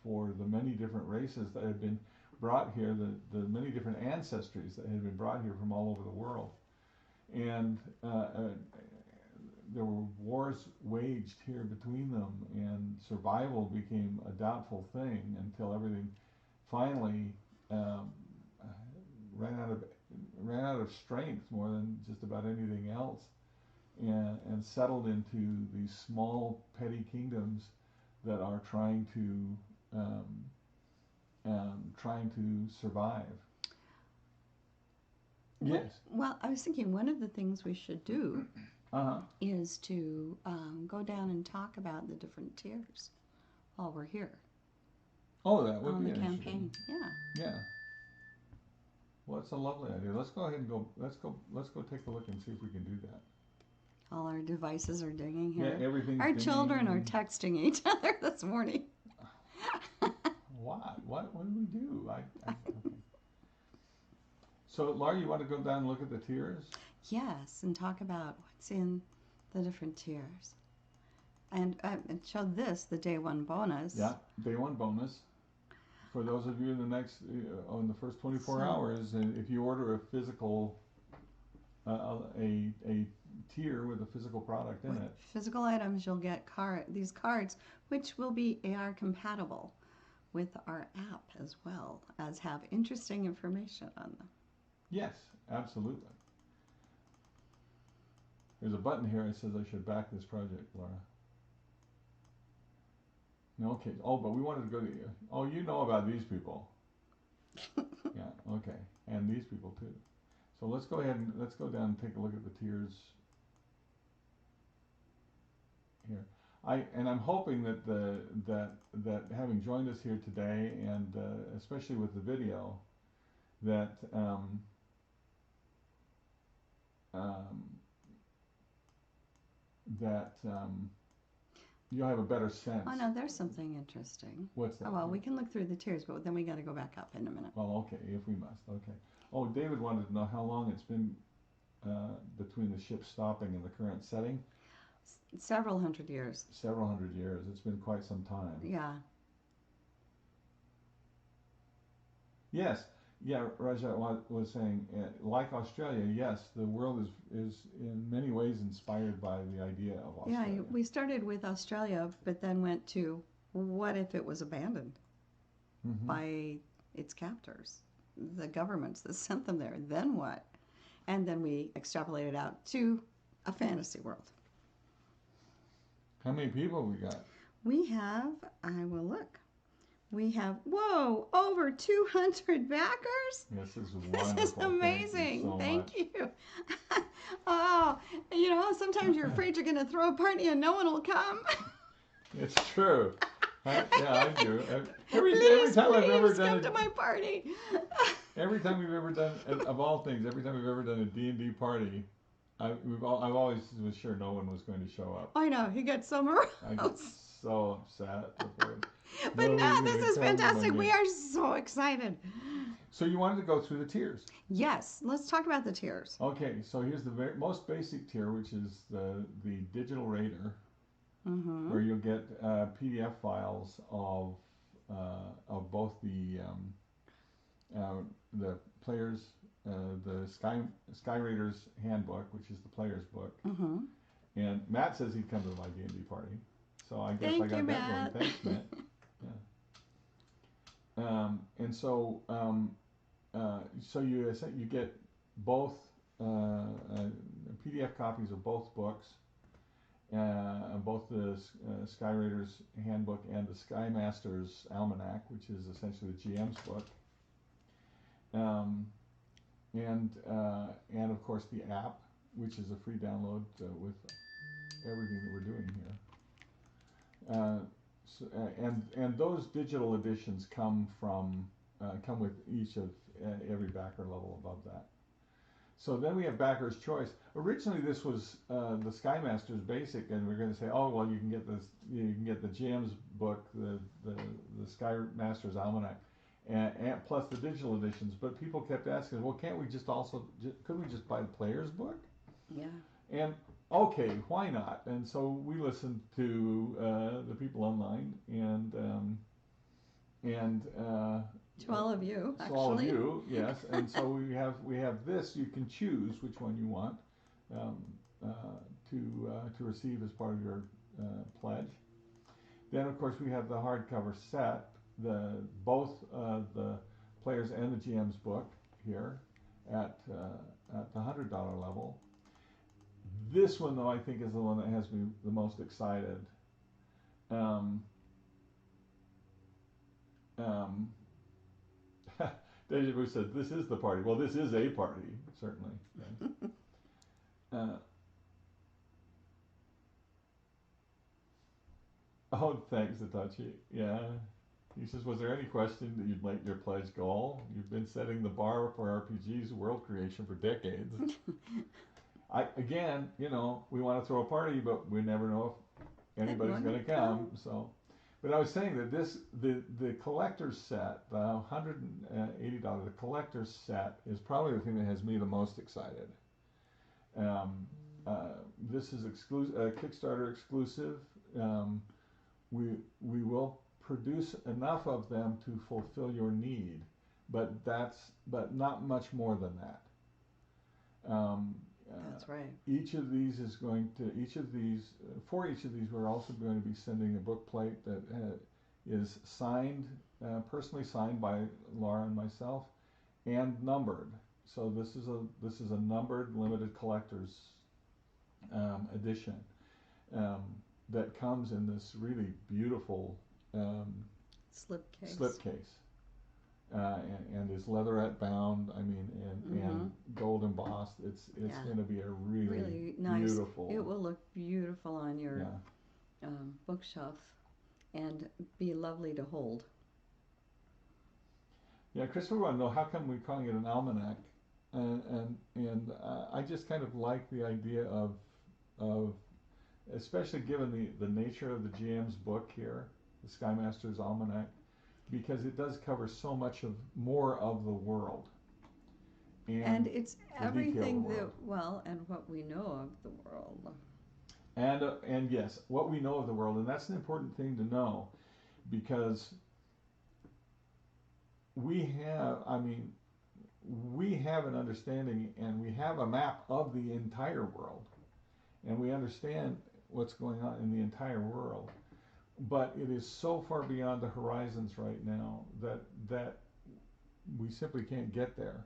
for the many different races that had been brought here, the many different ancestries that had been brought here from all over the world. And there were wars waged here between them, and survival became a doubtful thing until everything finally ran out of strength more than just about anything else, and settled into these small petty kingdoms that are trying to survive. Yes. Well, I was thinking one of the things we should do is to go down and talk about the different tiers while we're here Oh, that would on be the interesting. campaign. Yeah. Yeah. Well, it's a lovely idea. Let's go ahead and go. Let's go take a look and see if we can do that. All our devices are dinging here. Yeah, everything's Our children are dinging. texting each other this morning. What? What did we do? Okay. So, Laura, you want to go down and look at the tiers? Yes, and talk about what's in the different tiers. And show this, the day one bonus. Yeah, day one bonus. For those of you in the first 24 So- hours, and if you order a physical, a tier with a physical product in With it. physical items, you'll get these cards, which will be AR compatible with our app as well as have interesting information on them. Yes, absolutely. There's a button here that says I should back this project, Laura. No, okay. Oh, but we wanted to go to. Oh, you know about these people. Yeah. Okay. And these people too. So let's go ahead and let's go down and take a look at the tiers here. I'm hoping that that having joined us here today, and especially with the video, that that you'll have a better sense. Oh no, there's something interesting. What's that? Oh well, we can look through the tiers, but then we got to go back up in a minute. Well, okay, if we must. Okay. Oh, David wanted to know how long it's been between the ship stopping and the current setting. Several hundred years. Several hundred years. It's been quite some time. Yeah. Yes. Yeah, Raja was saying, like Australia, yes, the world is in many ways inspired by the idea of Australia. Yeah, we started with Australia, but then went to what if it was abandoned by its captors, the governments that sent them there? Then what? And then we extrapolated out to a fantasy world. How many people we got? We have, I will look. We have, whoa, over 200 backers. This is wonderful. This is amazing. Thank you so much. Thank you. Oh, you know, sometimes you're afraid you're going to throw a party and no one will come. It's true. I do. Every Please time I've ever done come to my party. every time we've ever done, of all things, every time we've ever done a D&D party, I've always was sure no one was going to show up. I know, he gets so I get morose. so upset before. But No, now we're this gonna is come to fantastic. my We game. are so excited. So you wanted to go through the tiers. Yes, let's talk about the tiers. Okay, so here's the most basic tier, which is the digital raider, where you'll get PDF files of both the players, the Skyraiders handbook, which is the player's book, and Matt says he'd come to my D&D party, so I guess Thank I got you, that Matt. going. Thanks, Matt. And so you get both PDF copies of both books, both the Skyraiders handbook and the Sky Masters Almanac, which is essentially the GM's book, and of course the app, which is a free download with everything that we're doing here. And those digital editions come with each of every backer level above that. So then we have Backer's Choice. Originally, this was the Sky Masters Basic, and we're going to say, oh well, you can get this, you can get the GM's book, the Sky Masters Almanac, and plus the digital editions. But people kept asking, well, can't we just couldn't we just buy the player's book? Yeah. And okay, why not? And so we listened to the people online, and To all of you, so actually. all of you, yes. And so we have this. You can choose which one you want to receive as part of your pledge. Then, of course, we have the hardcover set, both the players and the GM's book here at the $100 level. This one, though, I think is the one that has me the most excited. Deja Vu said, "This is the party." Well, this is a party, certainly. Oh, thanks, Hitachi. Yeah. He says, was there any question that you'd make your pledge goal? You've been setting the bar for RPGs world creation for decades. Again, we want to throw a party, but we never know if anybody's going to come. So, but I was saying that the collector's set, the $180, the collector's set is probably the thing that has me the most excited. This is Kickstarter exclusive. We will produce enough of them to fulfill your need, but not much more than that. That's right. For each of these, we're also going to be sending a book plate that is signed, personally signed by Laura and myself, and numbered. So this is a numbered limited collector's edition that comes in this really beautiful slipcase. And is leatherette bound. I mean, and gold embossed. It's going to be a really nice. Beautiful. It will look beautiful on your bookshelf, and be lovely to hold. Yeah, Christopher wanted to know how come we're calling it an almanac, and I just kind of like the idea of especially given the nature of the GM's book here, the Sky Master's Almanac, because it does cover so much more of the world. And it's everything world. that, well, and what we know of the world. And yes, what we know of the world, and that's an important thing to know, because we have an understanding and we have a map of the entire world, and we understand what's going on in the entire world, but it is so far beyond the horizons right now that we simply can't get there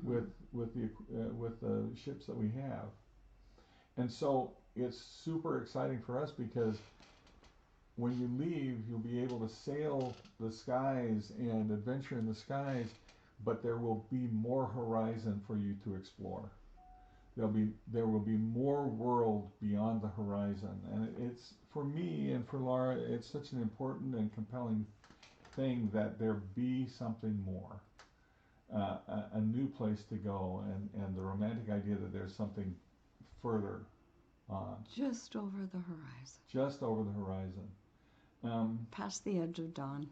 with the ships that we have. And so it's super exciting for us, because when you leave, you'll be able to sail the skies and adventure in the skies, but there will be more horizon for you to explore. There will be more world beyond the horizon, and it's, for me and for Laura, it's such an important and compelling thing that there be something more, a new place to go, and the romantic idea that there's something further on. Just over the horizon. Just over the horizon. Past the edge of dawn.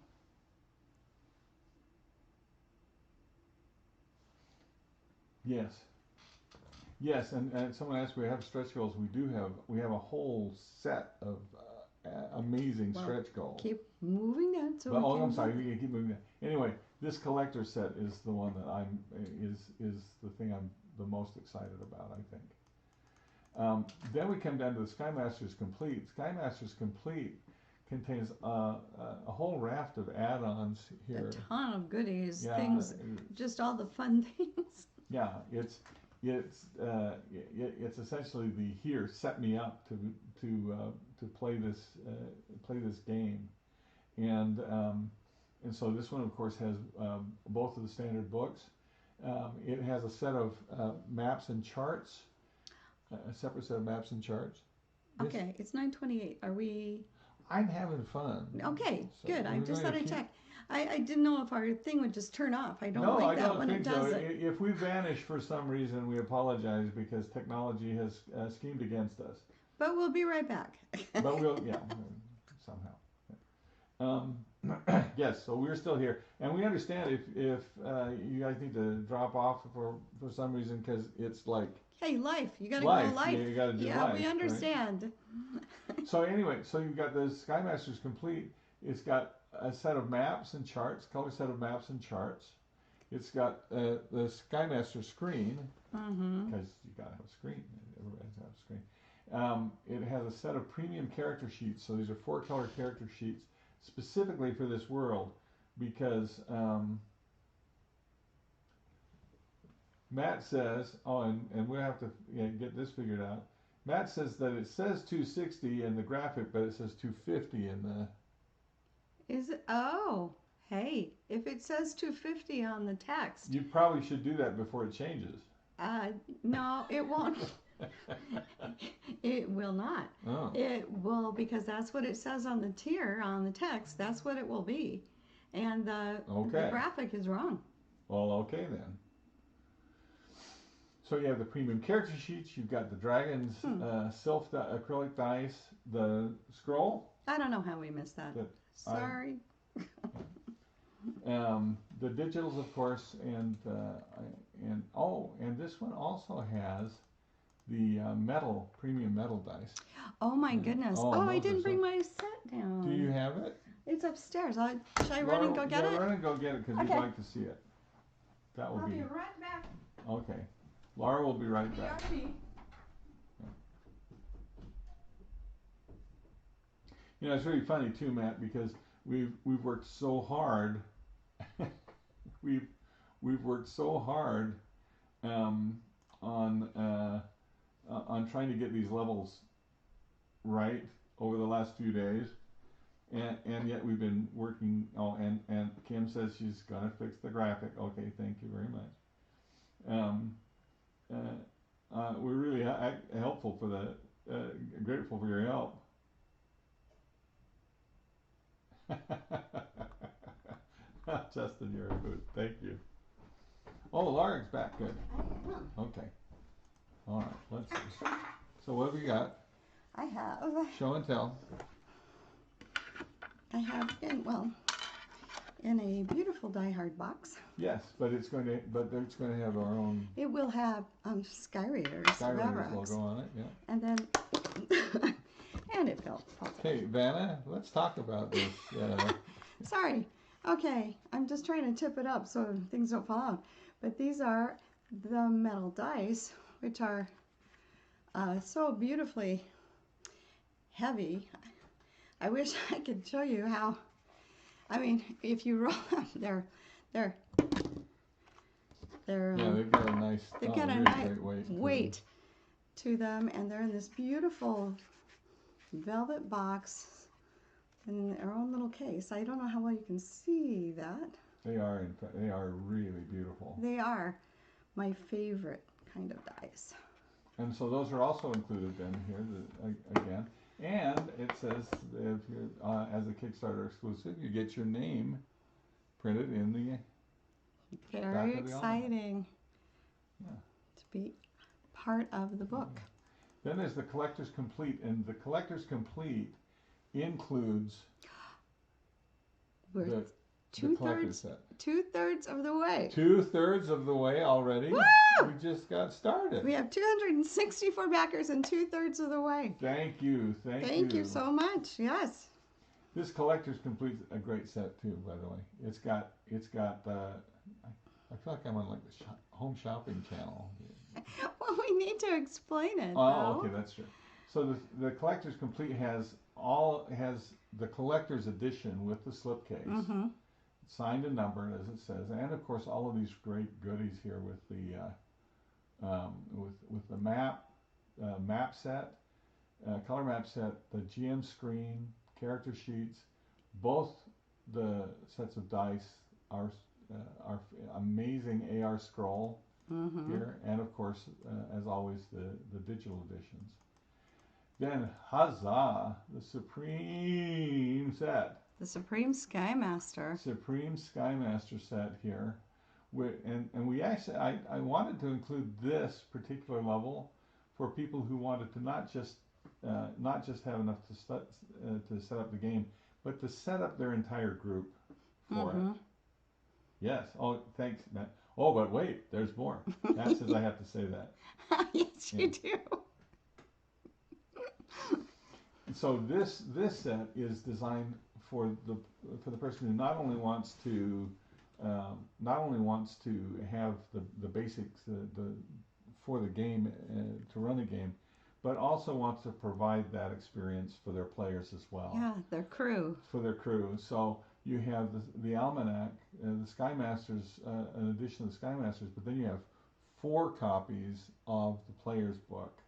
Yes. Yes, and someone asked, we have stretch goals. We have a whole set of amazing stretch goals. Keep moving down. So I'm sorry, we can keep moving down. Anyway, this collector set is the one that is the thing I'm the most excited about, I think. Then we come down to the Sky Masters Complete. Sky Masters Complete contains a whole raft of add-ons here. A ton of goodies, Yeah, things, just all the fun things. Yeah, it's essentially the here set me up to play this game, and so this one of course has both of the standard books. It has a set of maps and charts, a separate set of maps and charts. Okay, it's 9:28. Are we? I'm having fun. Okay, So good. I we're just going thought to I'd keep- check. I didn't know if our thing would just turn off. I don't No, like I that don't when think it so. does it. If we vanish for some reason, we apologize, because technology has schemed against us. But we'll be right back. But somehow. Yes, so we're still here, and we understand if you guys need to drop off for some reason, because it's like Hey, life. You got to life. go life. You got to do yeah, life. we right? understand. So anyway, so you've got the Sky Masters Complete. It's got a set of maps and charts, color set of maps and charts. It's got the Sky Master screen, because you got to have a screen. Everybody has to have a screen. It has a set of premium character sheets. So these are 4-color character sheets specifically for this world, because Matt says, and we'll have to get this figured out. Matt says that it says 260 in the graphic, but it says 250 in the... Is it? Oh, hey, if it says 250 on the text, You probably should do that before it changes. no, it won't. It will not. Oh. It will, because that's what it says on the tier, on the text. That's what it will be. And the graphic is wrong. Well, okay then. So you have the premium character sheets. You've got the dragons, Sylph acrylic dice, the scroll. I don't know how we missed that. Sorry. The digitals, of course, and this one also has the premium metal dice. Oh my goodness. Oh, I those didn't are bring my set down. Do you have it? It's upstairs. Should I run and go get it? Run and go get it, because Okay. we'd like to see it. That will I'll be be right back. okay. Laura will be right back. You know, it's really funny too, Matt, because we've worked so hard. we've worked so hard on trying to get these levels right over the last few days, and yet we've been working. Oh, and Kim says she's gonna fix the graphic. Okay, thank you very much. We're really helpful for the grateful for your help. Justin, you're a hoot. Thank you. Oh, Laura's back. Good. Okay. All right. Let's see. So what have we got? I have. Show and tell. I have in a beautiful Die Hard box. Yes, but it's going to have our own. It will have Skyraiders Skyraiders logo on it. Yeah. And then and it fell. Okay, Vanna, let's talk about this. Sorry. Okay, I'm just trying to tip it up so things don't fall out. But these are the metal dice, which are so beautifully heavy. I wish I could show you how. I mean, if you roll them, they're yeah, they've got a nice. They've got a nice weight to them, and they're in this beautiful velvet box in their own little case. I don't know how well you can see that. They are, in fact, they are really beautiful. They are my favorite kind of dice. And so those are also included then here again. And it says if you're as a Kickstarter exclusive, you get your name printed in the very exciting to be part of the book. Then there's the Collector's Complete, and the Collector's Complete includes We're the collector's set. 2/3 of the way. 2/3 of the way already. Woo! We just got started. We have 264 backers and 2/3 of the way. Thank you. Thank you so much. Yes. This Collector's Complete a great set too, by the way. It's got I feel like I'm on like the home shopping channel. Well, we need to explain it. Oh, okay, that's true. So the Collector's Complete has the collector's edition with the slipcase, signed and numbered as it says, and of course all of these great goodies here with the with the map set, color map set, the GM screen, character sheets, both the sets of dice are amazing AR scroll here, and of course as always the digital editions. Then huzzah, the Supreme set. The Supreme Skymaster. Supreme Skymaster set here. And we actually, I wanted to include this particular level for people who wanted to not just have enough to set up the game, but to set up their entire group for it. Yes. Oh, thanks, Matt. Oh, but wait, there's more. Matt says I have to say that. Yes, you do. So this set is designed for the person who not only wants to have the basics for the game to run the game, but also wants to provide that experience for their players as well. Yeah, their crew. For their crew. So you have the Almanac, the Skymasters, an edition of the Skymasters, but then you have 4 copies of the player's book.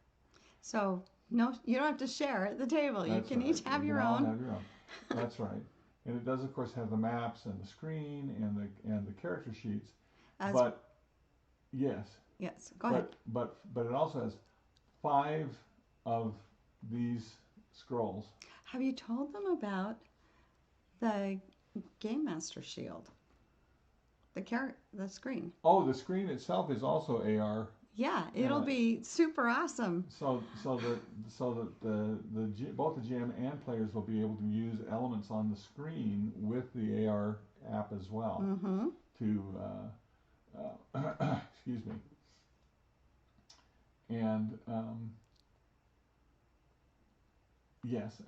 So no, you don't have to share at the table. That's you can right. each have You your can all own. have your own. That's right. And it does, of course, have the maps and the screen and the character sheets. But yes. Yes. Go ahead. But it also has 5 of these scrolls. Have you told them about the Game Master Shield? The screen. Oh, the screen itself is also AR. Yeah, it'll be super awesome. So that both the GM and players will be able to use elements on the screen with the AR app as well to excuse me. And yes,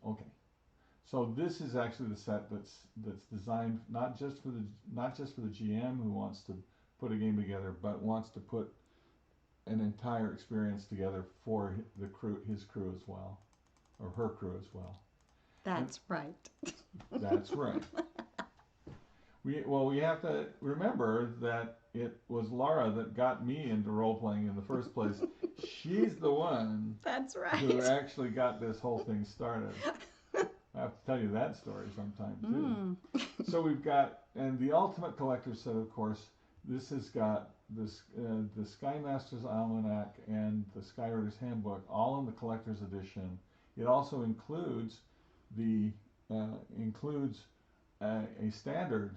okay. So this is actually the set that's designed not just for the GM who wants to put a game together, but wants to put an entire experience together for his crew as well, or her crew as well. That's right. That's right. We have to remember that it was Laura that got me into role playing in the first place. She's the one. That's right. Who actually got this whole thing started. I have to tell you that story sometime too. So we've got, and the Ultimate Collector set, of course. This has got this the Skymaster's Almanac and the Skyraiders Handbook, all in the collector's edition. It also includes a standard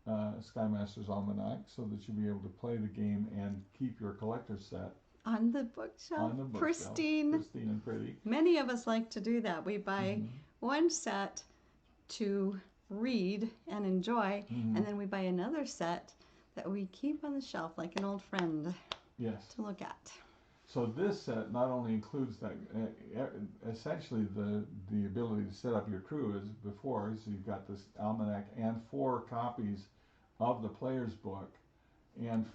Skymaster's Almanac, so that you'll be able to play the game and keep your collector's set. On the bookshelf. On the bookshelf. Pristine. Pristine and pretty. Many of us like to do that. We buy one set to read and enjoy, and then we buy another set that we keep on the shelf like an old friend to look at. So this set not only includes that, essentially the ability to set up your crew as before, so you've got this almanac and 4 copies of the player's book, and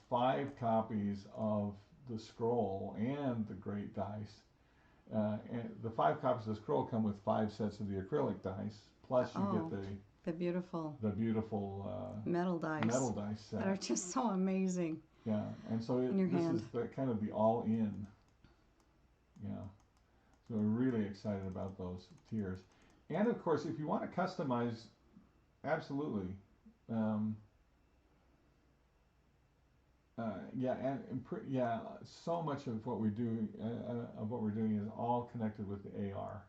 5 copies of the scroll and the great dice. And the 5 copies of the scroll come with 5 sets of the acrylic dice, plus you get the beautiful metal dice set that are just so amazing. Yeah, and so this is the kind of the all-in. Yeah, so we're really excited about those tiers, and of course, if you want to customize, absolutely. So much of what we do, doing is all connected with the AR.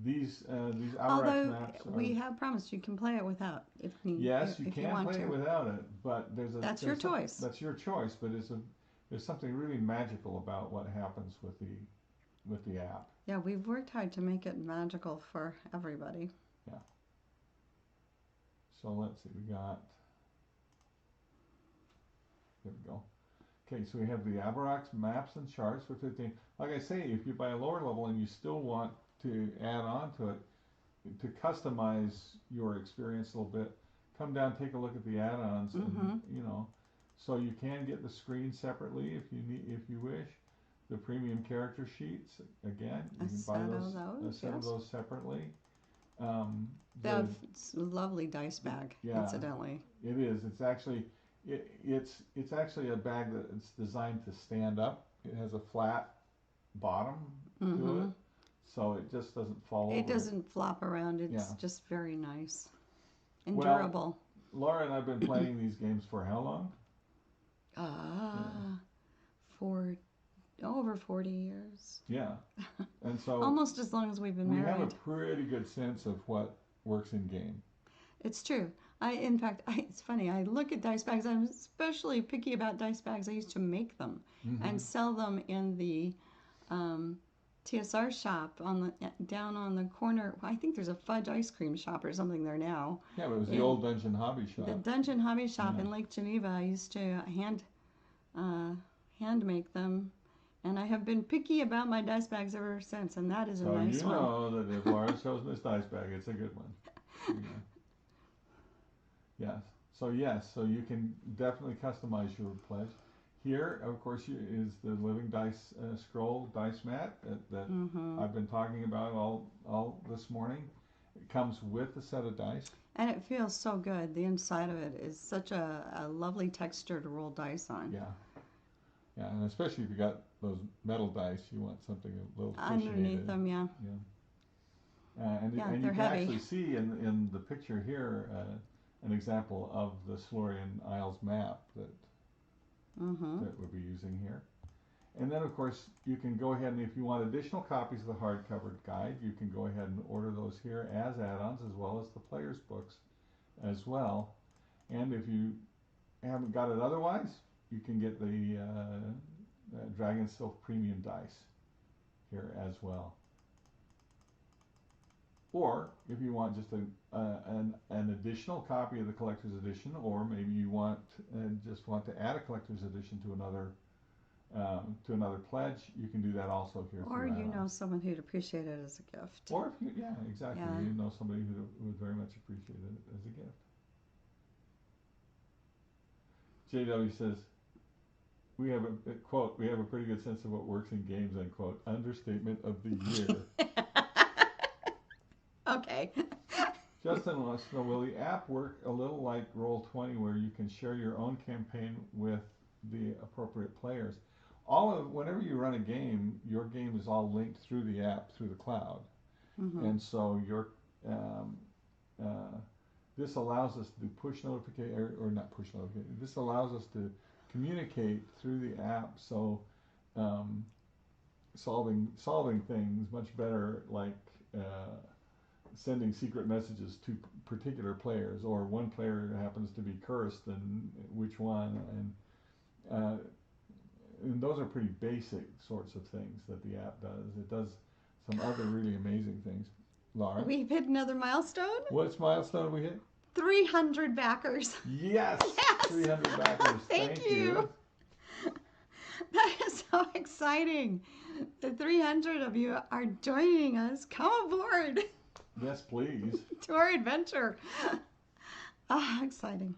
These Abarax Although maps. We have promised you can play it without. You can play it without it, but that's your choice. That's your choice, but there's something really magical about what happens with the app. Yeah, we've worked hard to make it magical for everybody. Yeah. So let's see, there we go. Okay, so we have the Abarax maps and charts for 15. Like I say, if you buy a lower level and you still want to add on to it, to customize your experience a little bit, come down, take a look at the add-ons, and so you can get the screen separately if you wish. The premium character sheets, again, you can buy a set of those separately. That lovely dice bag, incidentally. It is. It's actually it's actually a bag that it's designed to stand up. It has a flat bottom to it, so it just doesn't fall over. It doesn't flop around. It's just very nice and durable. Laura and I've been playing these games for how long? For over 40 years. Yeah, and so almost as long as we've been married. We have a pretty good sense of what works in game. It's true. In fact, it's funny. I look at dice bags. I'm especially picky about dice bags. I used to make them and sell them in the TSR shop down on the corner. I think there's a fudge ice cream shop or something there now. Yeah, but it was the old Dungeon Hobby Shop. The Dungeon Hobby Shop in Lake Geneva. I used to hand make them. And I have been picky about my dice bags ever since, and that is a nice one. So you know that if Laura's chosen this dice bag, it's a good one. Yes. So you can definitely customize your pledge. Here, of course, is the Living Dice Scroll dice mat that I've been talking about all this morning. It comes with a set of dice. And it feels so good. The inside of it is such a lovely texture to roll dice on. Yeah. Yeah, and especially if you got those metal dice, you want something a little underneath them. Yeah. And you can heavy. Actually see in the picture here an example of the Silurian Isles map that we'll be using here. And then, of course, you can go ahead and if you want additional copies of the hardcover guide, you can go ahead and order those here as add-ons as well as the player's books as well. And if you haven't got it otherwise, you can get the Dragon Sylph Premium dice here as well. Or if you want just an additional copy of the collector's edition, or maybe you just want to add a collector's edition to another pledge, you can do that also here. Or you know someone who'd appreciate it as a gift. Or if you, exactly. Yeah. You know somebody who would very much appreciate it as a gift. JW says, we have a quote, we have a pretty good sense of what works in games, end quote. Understatement of the year. Okay. Justin wants to know, will the app work a little like Roll20 where you can share your own campaign with the appropriate players? Whenever you run a game, your game is all linked through the app, through the cloud. And so this allows us to do push notification, or not push notification, this allows us to communicate through the app, so solving things much better, like sending secret messages to particular players, or one player happens to be cursed and which one, and and those are pretty basic sorts of things that the app does. It does some other really amazing things. Laura, We've hit another milestone. what's milestone we hit? 300 backers. Yes, Yes! 300 backers. Thank you. That is so exciting. The 300 of you are joining us. Come aboard Yes, please. to our adventure. Ah, exciting.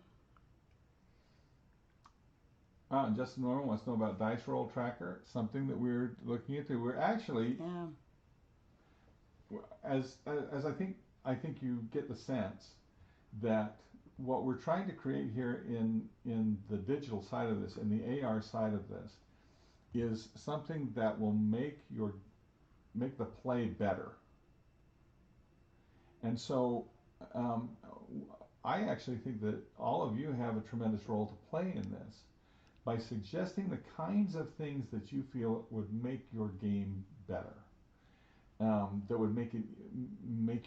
Justin Norman wants to know about Dice Roll Tracker, something that we're looking into. We're actually, Yeah. as I think you get the sense that what we're trying to create here in the digital side of this, in the AR side of this, is something that will make the play better. And so I actually think that all of you have a tremendous role to play in this by suggesting the kinds of things that you feel would make your game better, that would make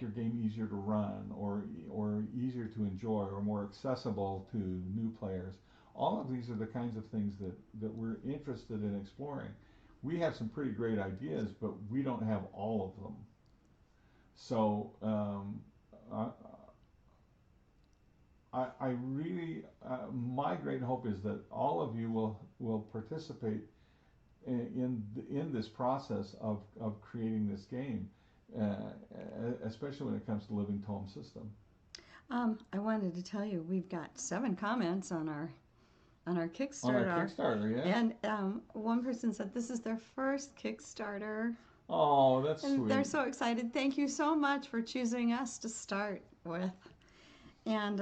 your game easier to run, or easier to enjoy, or more accessible to new players. All of these are the kinds of things that we're interested in exploring. We have some pretty great ideas, but we don't have all of them. So I really, my great hope is that all of you will participate in this process of creating this game, especially when it comes to living tome system. I wanted to tell you we've got 7 comments on our Kickstarter. On our Kickstarter, yeah. And one person said this is their first Kickstarter. Oh, that's And sweet. they're so excited. Thank you so much for choosing us to start with. And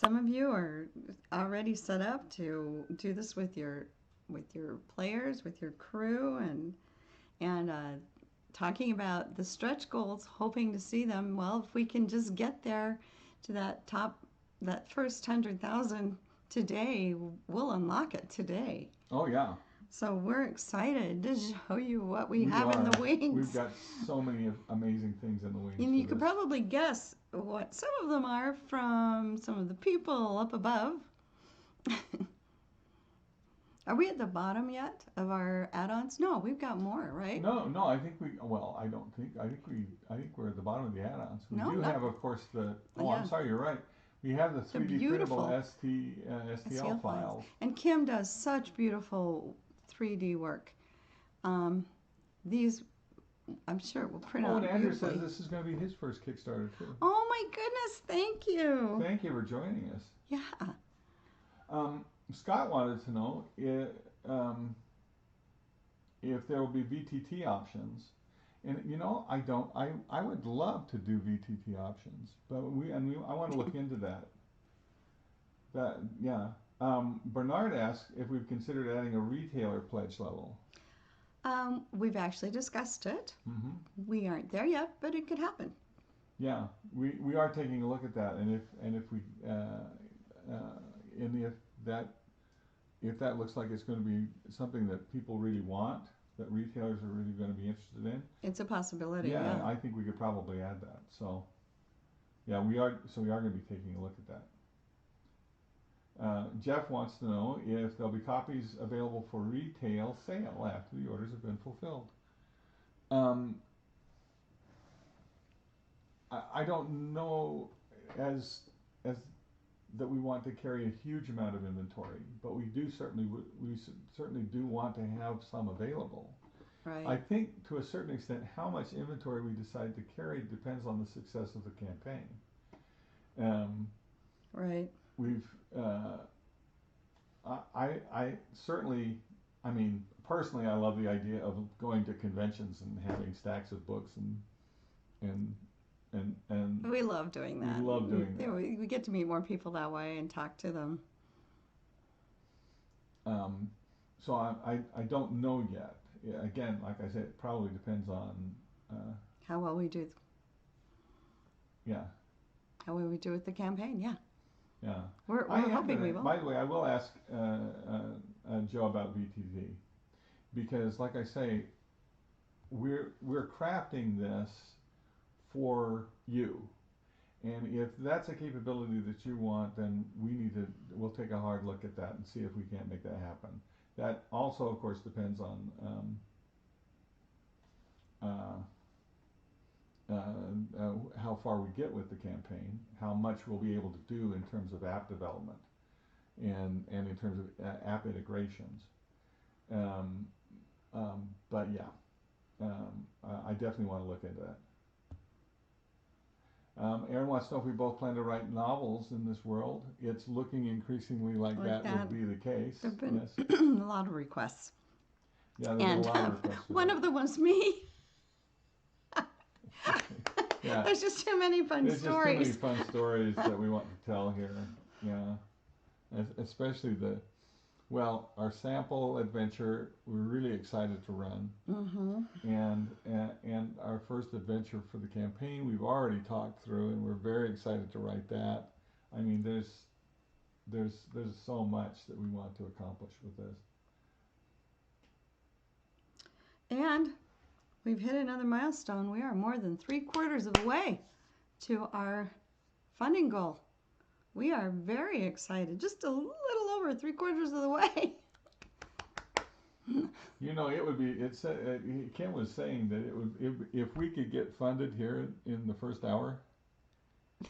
some of you are already set up to do this with your players, with your crew, and talking about the stretch goals, hoping to see them. Well, if we can just get there to that first 100,000 today, we'll unlock it today. Oh yeah. So we're excited to show you what we have in the wings. We've got so many amazing things in the wings. And you could probably guess what some of them are from some of the people up above. Are we at the bottom yet of our add-ons? No, we've got more, right? No, I think I think we're at the bottom of the add-ons. We do have, of course, I'm sorry, you're right. We have the 3D printable STL files. And Kim does such beautiful 3D work. These, I'm sure, will print out and Andrew beautifully. says this is going to be his first Kickstarter, too. Oh, my goodness, thank you. Thank you for joining us. Yeah. Scott wanted to know if there will be VTT options. And I would love to do VTT options, but I want to look into that. Bernard asked if we've considered adding a retailer pledge level. We've actually discussed it. Mm-hmm. We aren't there yet, but it could happen. Yeah, we are taking a look at that, and if that looks like it's going to be something that people really want, that retailers are really going to be interested in. It's a possibility. Yeah, I think we could probably add that. So, yeah, we are going to be taking a look at that. Jeff wants to know if there'll be copies available for retail sale after the orders have been fulfilled. I don't know as that we want to carry a huge amount of inventory, but we certainly do want to have some available. Right. I think to a certain extent how much inventory we decide to carry depends on the success of the campaign. Right. We've I certainly, I mean, personally I love the idea of going to conventions and having stacks of books and we love doing that. We love doing that. We get to meet more people that way and talk to them. So I don't know yet. Again, like I said, it probably depends on how well we do. Yeah. How well we do with the campaign. Yeah. Yeah. We're hoping we will. By the way, I will ask Joe about VTT, because, like I say, we're crafting this for you, and if that's a capability that you want, then we'll take a hard look at that and see if we can't make that happen. that also, of course, depends on how far we get with the campaign, how much we'll be able to do in terms of app development and in terms of app integrations. But yeah, I definitely want to look into that. Aaron wants to know if we both plan to write novels in this world. It's looking increasingly like that would be the case. There've been Yes. a lot of requests. Yeah, there's And a lot of requests. for one that. of them was me. Yeah. There's just too many fun There's stories. just too many fun stories that we want to tell here. Yeah, especially our sample adventure. We're really excited to run, and our first adventure for the campaign we've already talked through, and we're very excited to write that. I mean, there's so much that we want to accomplish with this. And we've hit another milestone. We are more than 3/4 of the way to our funding goal. We are very excited. Just a little over 3/4 of the way. You know, it would be. Kim was saying that it would if we could get funded here in the first hour.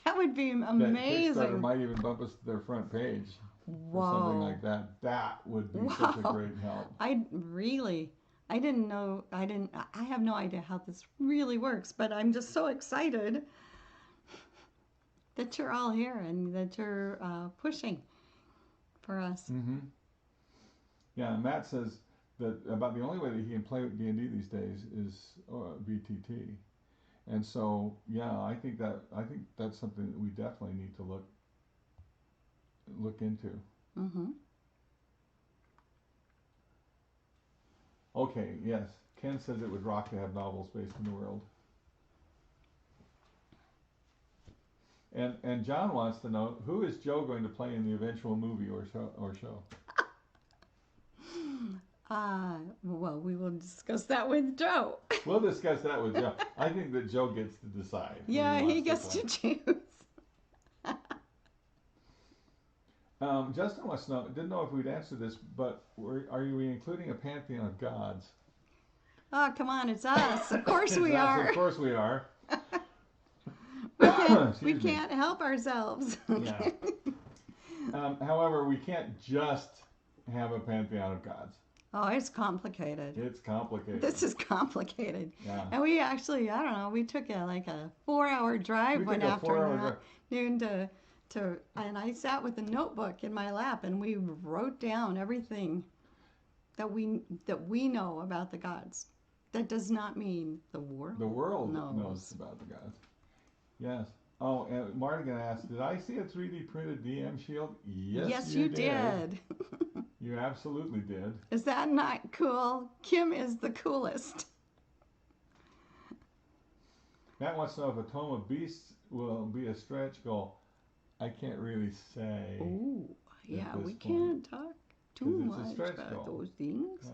That would be That amazing. Kickstarter might even bump us to their front page or something like that. That would be such a great help. I didn't know. I have no idea how this really works, but I'm just so excited that you're all here and that you're pushing for us. Mm-hmm. Yeah, Matt says that about the only way that he can play with D&D these days is VTT, and so yeah, I think that's something that we definitely need to look into. Mm-hmm. Okay, yes, Ken says it would rock to have novels based in the world. And John wants to know, who is Joe going to play in the eventual movie or show? Well, we will discuss that with Joe. We'll discuss that with Joe. I think that Joe gets to decide. Yeah, he gets to choose. Justin wants to know, didn't know if we'd answer this, but are you including a pantheon of gods? Oh, come on, it's us. Of course It's we us, are. Of course we are. We can't help ourselves. Yeah. However, we can't just have a pantheon of gods. Oh, it's complicated. It's complicated. This is complicated. Yeah. And we actually, I don't know, we took a 4-hour drive one afternoon and I sat with a notebook in my lap and we wrote down everything that we know about the gods. That does not mean the world. The world knows about the gods. Yes. Oh, and Mardigan asked, did I see a 3D printed DM shield? Yes, you did. You absolutely did. Is that not cool? Kim is the coolest. Matt wants to know if a tome of beasts will be a stretch goal. I can't really say. Oh, yeah, we point. can't talk too much stretch about goal. those things.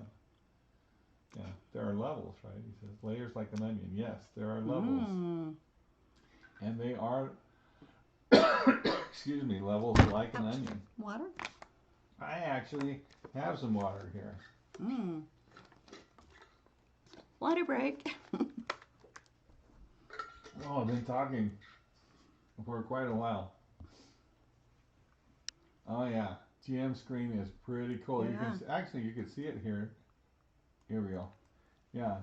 Yeah, there are levels, right? He says, layers like an onion. Yes, there are levels. And they are, excuse me, levels like an onion. Water? I actually have some water here. Water break. Oh, I've been talking for quite a while. Oh yeah, GM screen is pretty cool. Yeah. You can see it here. Here we go. Yeah,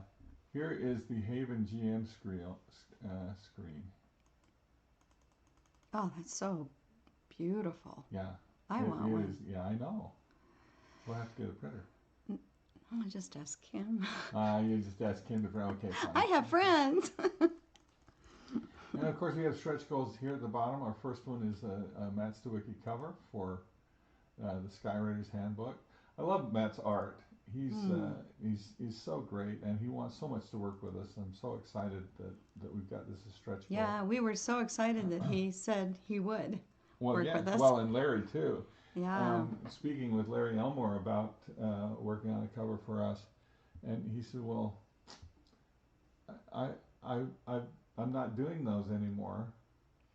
here is the Haven GM screen. Oh, that's so beautiful. Yeah. I want one. Yeah, I know. We'll have to get a printer. I'll just ask Kim. You just asked Kim to print. Okay, fine. I have friends. And of course, we have stretch goals here at the bottom. Our first one is a Matt Stawicki cover for the Skyraiders handbook. I love Matt's art. He's so great, and he wants so much to work with us. I'm so excited that we've got this stretch goal. Yeah, we were so excited that he said he would work with us. Well, and Larry too. Yeah. Speaking with Larry Elmore about working on a cover for us, and he said, "Well, I'm not doing those anymore."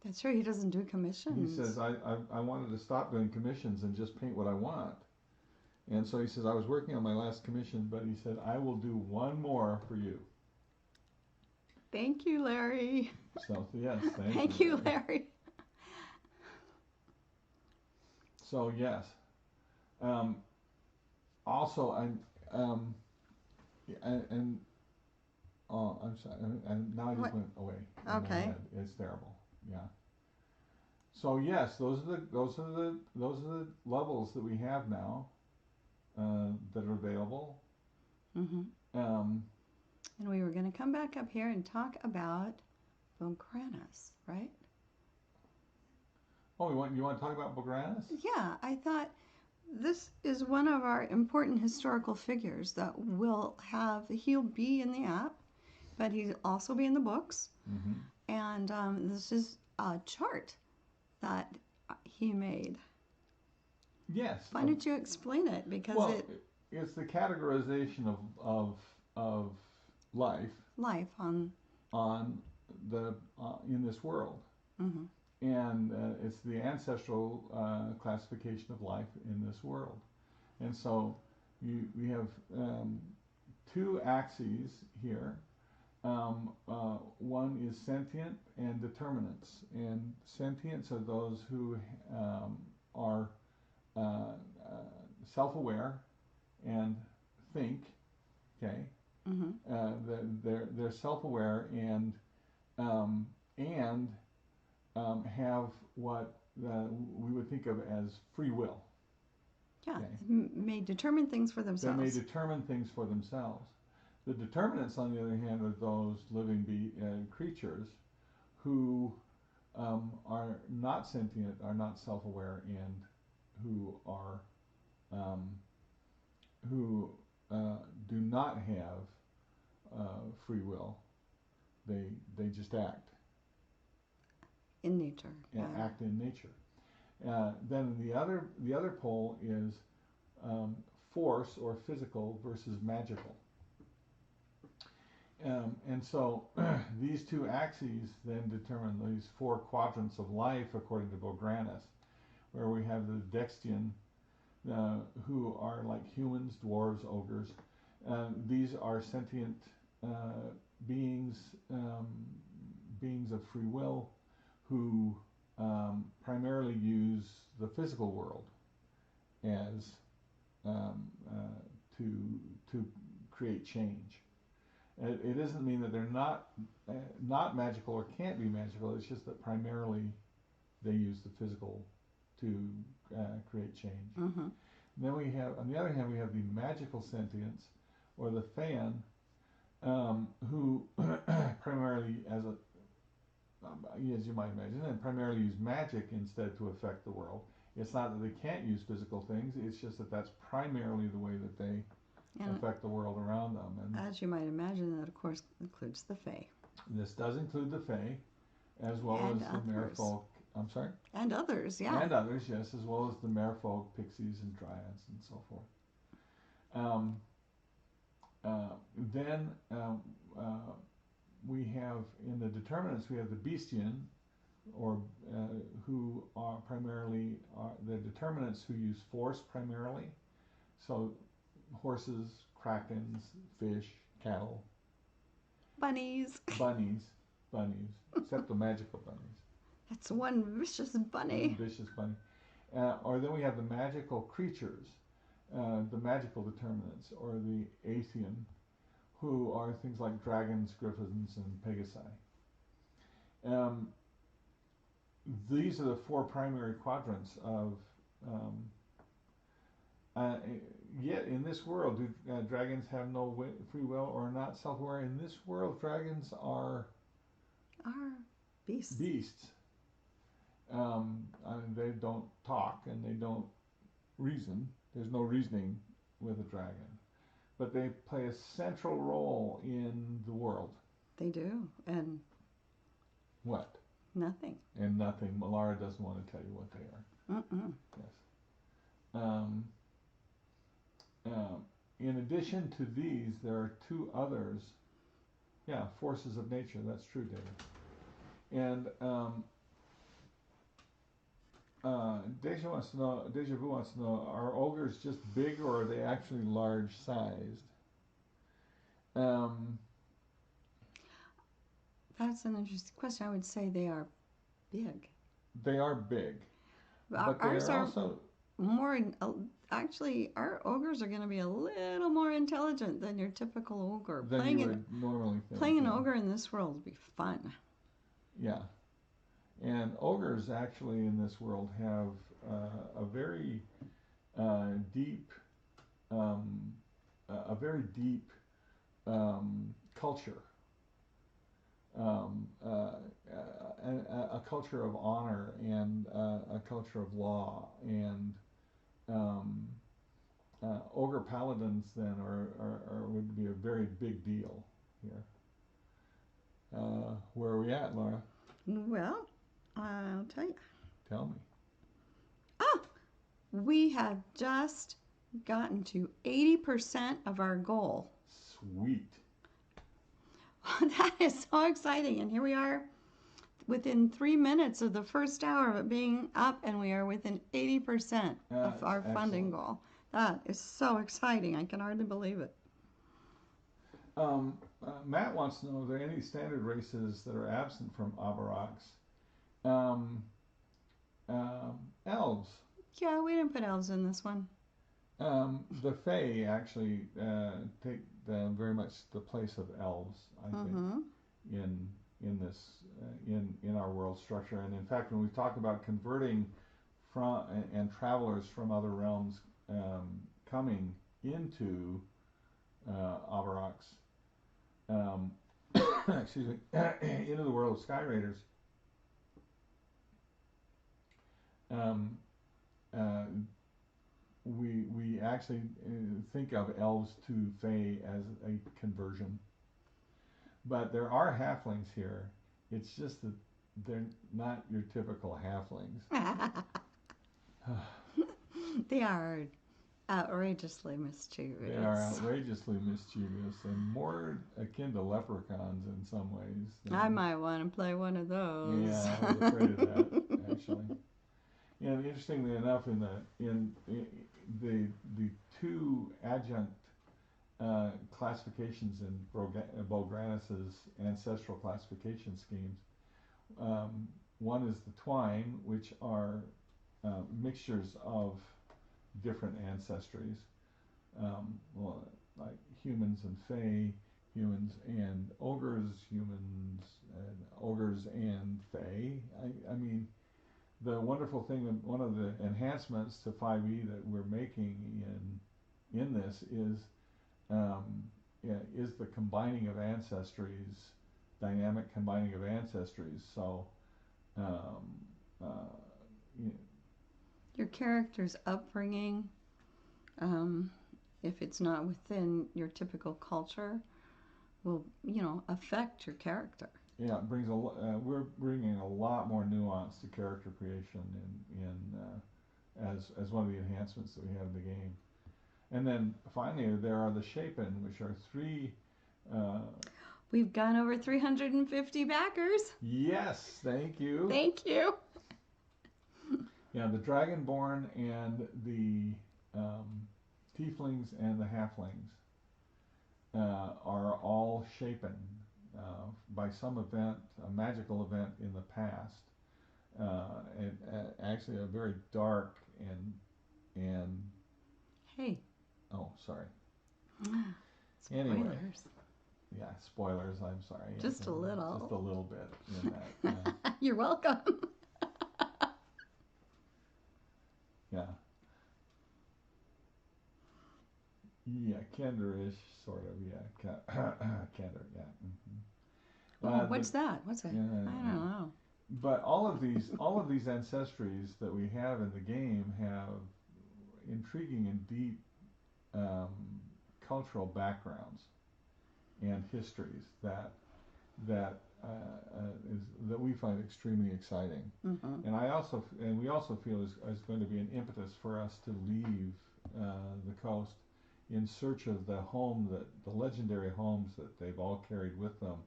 That's true. He doesn't do commissions. He says, "I wanted to stop doing commissions and just paint what I want." And so he says, I was working on my last commission, but he said, I will do one more for you. Thank you, Larry. So, yes, Thank you, Larry. So, yes. Also, I'm sorry, and now I just What? went away. In my Okay. head. It's terrible. Yeah. So yes, those are the levels that we have now that are available. Mm-hmm. Um, And we were going to come back up here and talk about Bogranis, right? oh, you want to talk about Bogranis? Yeah, I thought this is one of our important historical figures that he'll be in the app, but he'll also be in the books. Mm-hmm. And this is a chart that he made. Yes. Why don't you explain it? Because Well, it's the categorization of life on the in this world. Mhm. And it's the ancestral classification of life in this world. And so we have two axes here. One is sentient and determinants. And sentients are those who are self-aware and think. Okay, they're self-aware and have what we would think of as free will. Yeah, Okay. may determine things for They themselves. may determine things for themselves. The determinants, on the other hand, are those living creatures who are not sentient, are not self-aware, and who are who do not have free will. They just act. In nature. Yeah. Act in nature. Then the other pole is force or physical versus magical. And so these two axes then determine these four quadrants of life according to Bogranis, where we have the Dextian, who are like humans, dwarves, ogres. These are sentient beings, beings of free will, who primarily use the physical world as to create change. It doesn't mean that they're not magical or can't be magical. It's just that primarily they use the physical to create change. Mm-hmm. Then we have, on the other hand, we have the magical sentients, or the Fan, who primarily, as you might imagine, and primarily use magic instead to affect the world. It's not that they can't use physical things, it's just that that's primarily the way that they affect the world around them. And as you might imagine, that of course includes the Fae. this does include the Fae, as well And as the merfolk. I'm sorry? And others, yeah. And others, yes, as well as the merfolk, pixies, and dryads, and so forth. Then we have, in the determinants, we have the Bestian, or who are primarily the determinants who use force primarily. So horses, krakens, fish, cattle, Bunnies. bunnies, except the magical bunnies. That's one vicious bunny. Vicious bunny. Or then we have the magical creatures, the magical determinants, or the Aethian, who are things like dragons, griffins, and pegasi. These are the four primary quadrants of. Yet in this world, do dragons have no free will or not self-aware? In this world, dragons are Beasts. beasts. They don't talk and they don't reason. There's no reasoning with a dragon. But they play a central role in the world. They do. And What? nothing. And nothing. Malara doesn't want to tell you what they are. Yes. In addition to these, there are two others. Yeah, forces of nature. That's true, David. And Deja Vu wants to know, are ogres just big or are they actually large sized? That's an interesting question. I would say they are big. They are big, but they Ours are are also more, actually, our ogres are going to be a little more intelligent than your typical ogre. than you would normally think. Playing an yeah. ogre in this world would be fun. Yeah, and ogres actually in this world have a very deep, a very deep culture. A culture of honor and a culture of law, and ogre paladins then would be a very big deal here. Where are we at, Laura? Well, I'll tell you. Tell me. We have just gotten to 80% of our goal. Sweet. That is so exciting. And here we are within 3 minutes of the first hour of it being up, and we are within 80% of our funding goal. That is so exciting. I can hardly believe it. Matt wants to know, are there any standard races that are absent from Abarax? Elves. Yeah, we didn't put elves in this one. The Fae actually take very much the place of elves, I think, in this in our world structure. And in fact, when we talk about converting from and travelers from other realms coming into Abarax, excuse me, into the world of Skyraiders, we actually think of elves to Fae as a conversion. But there are halflings here. It's just that they're not your typical halflings. They are outrageously mischievous. They are outrageously mischievous and more akin to leprechauns in some ways. I might want to play one of those. Yeah, I was afraid of that, actually. And interestingly enough, in the two adjunct classifications in Bulgranus's ancestral classification schemes, one is the twine, which are mixtures of different ancestries, like humans and fae, humans and ogres, ogres and fae. I mean, the wonderful thing, one of the enhancements to 5e that we're making in this is the combining of ancestries, dynamic combining of ancestries. So, your character's upbringing, if it's not within your typical culture, will affect your character. Yeah, it brings we're bringing a lot more nuance to character creation as one of the enhancements that we have in the game. And then finally, there are the Shapen, which are three. We've gone over 350 backers. Yes, thank you. Thank you. Yeah, the Dragonborn and the Tieflings and the Halflings are all shapen by some event, a magical event in the past, and actually a very dark and. Hey. Oh, sorry. Spoilers. Anyway, yeah, spoilers. I'm sorry. Just a little. Just a little bit in that. Yeah. You're welcome. Yeah. Yeah, Kenderish, sort of. Yeah, Kender. Yeah. Mm-hmm. What's that? What's that? I don't know. But all of these ancestries that we have in the game have intriguing and deep cultural backgrounds and histories that we find extremely exciting. Mm-hmm. And we also feel is going to be an impetus for us to leave the coast in search of the legendary homes that they've all carried with them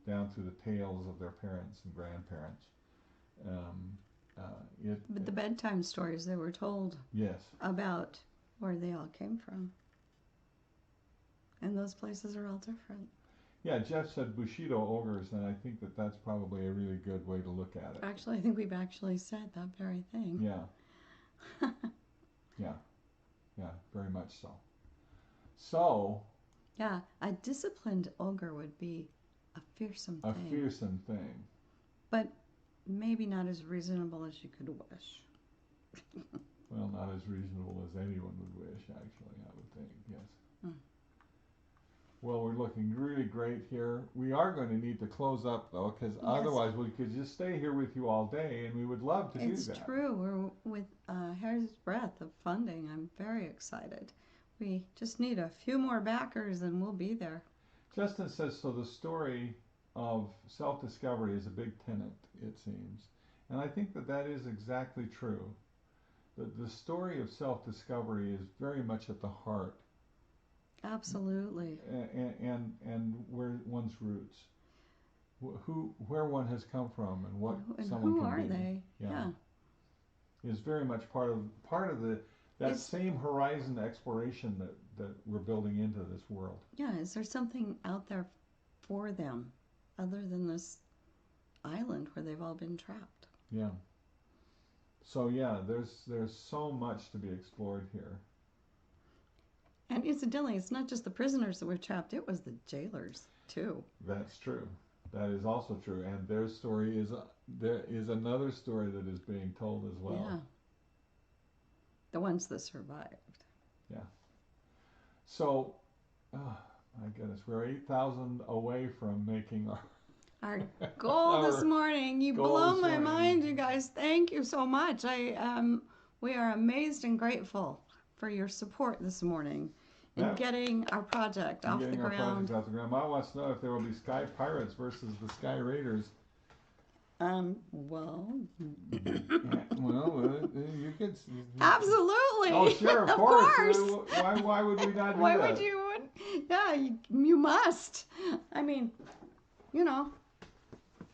down through the tales of their parents and grandparents. But the bedtime stories they were told Yes. about where they all came from. And those places are all different. Yeah, Jeff said Bushido ogres, and I think that that's probably a really good way to look at it. Actually, I think we've actually said that very thing. Yeah. Yeah, very much so. So. Yeah, a disciplined ogre would be a fearsome thing. A fearsome thing. But maybe not as reasonable as you could wish. Well, not as reasonable as anyone would wish, actually, I would think, yes. Well, we're looking really great here. We are going to need to close up, though, because otherwise we could just stay here with you all day, and we would love to do that. It's true. We're with hair's breadth of funding. I'm very excited. We just need a few more backers, and we'll be there. Justin says, so the story of self-discovery is a big tenet, it seems. And I think that that is exactly true. The story of self-discovery is very much at the heart. Absolutely. And where one's roots, where one has come from, and what and someone who can are be. they? Yeah. Is very much part of that same horizon exploration that we're building into this world. Yeah. Is there something out there for them, other than this island where they've all been trapped? Yeah. So yeah, there's so much to be explored here. And incidentally, it's not just the prisoners that were trapped, it was the jailers, too. That's true. That is also true. And their story there is another story that is being told as well. Yeah. The ones that survived. Yeah. So, my goodness, we're 8,000 away from making our goal this morning. You blow my mind, you guys. Thank you so much. We are amazed and grateful for your support this morning in getting our project off the ground. Mom wants to know if there will be Sky Pirates versus the Skyraiders. Well, you could. Absolutely. Oh, sure, of course. Why would we not do that? Why would you? Yeah, you must. I mean,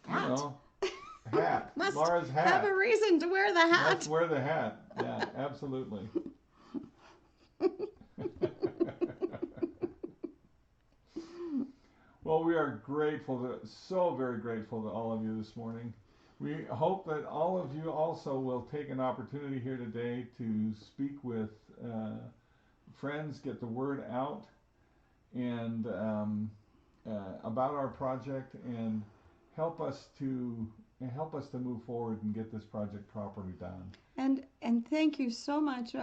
hat. Hat. Must Laura's hat. have a reason to wear the hat. Let's wear the hat. Yeah, absolutely. Well, we are so very grateful to all of you this morning. We hope that all of you also will take an opportunity here today to speak with friends, get the word out, and about our project, and help us to move forward and get this project properly done. And thank you so much.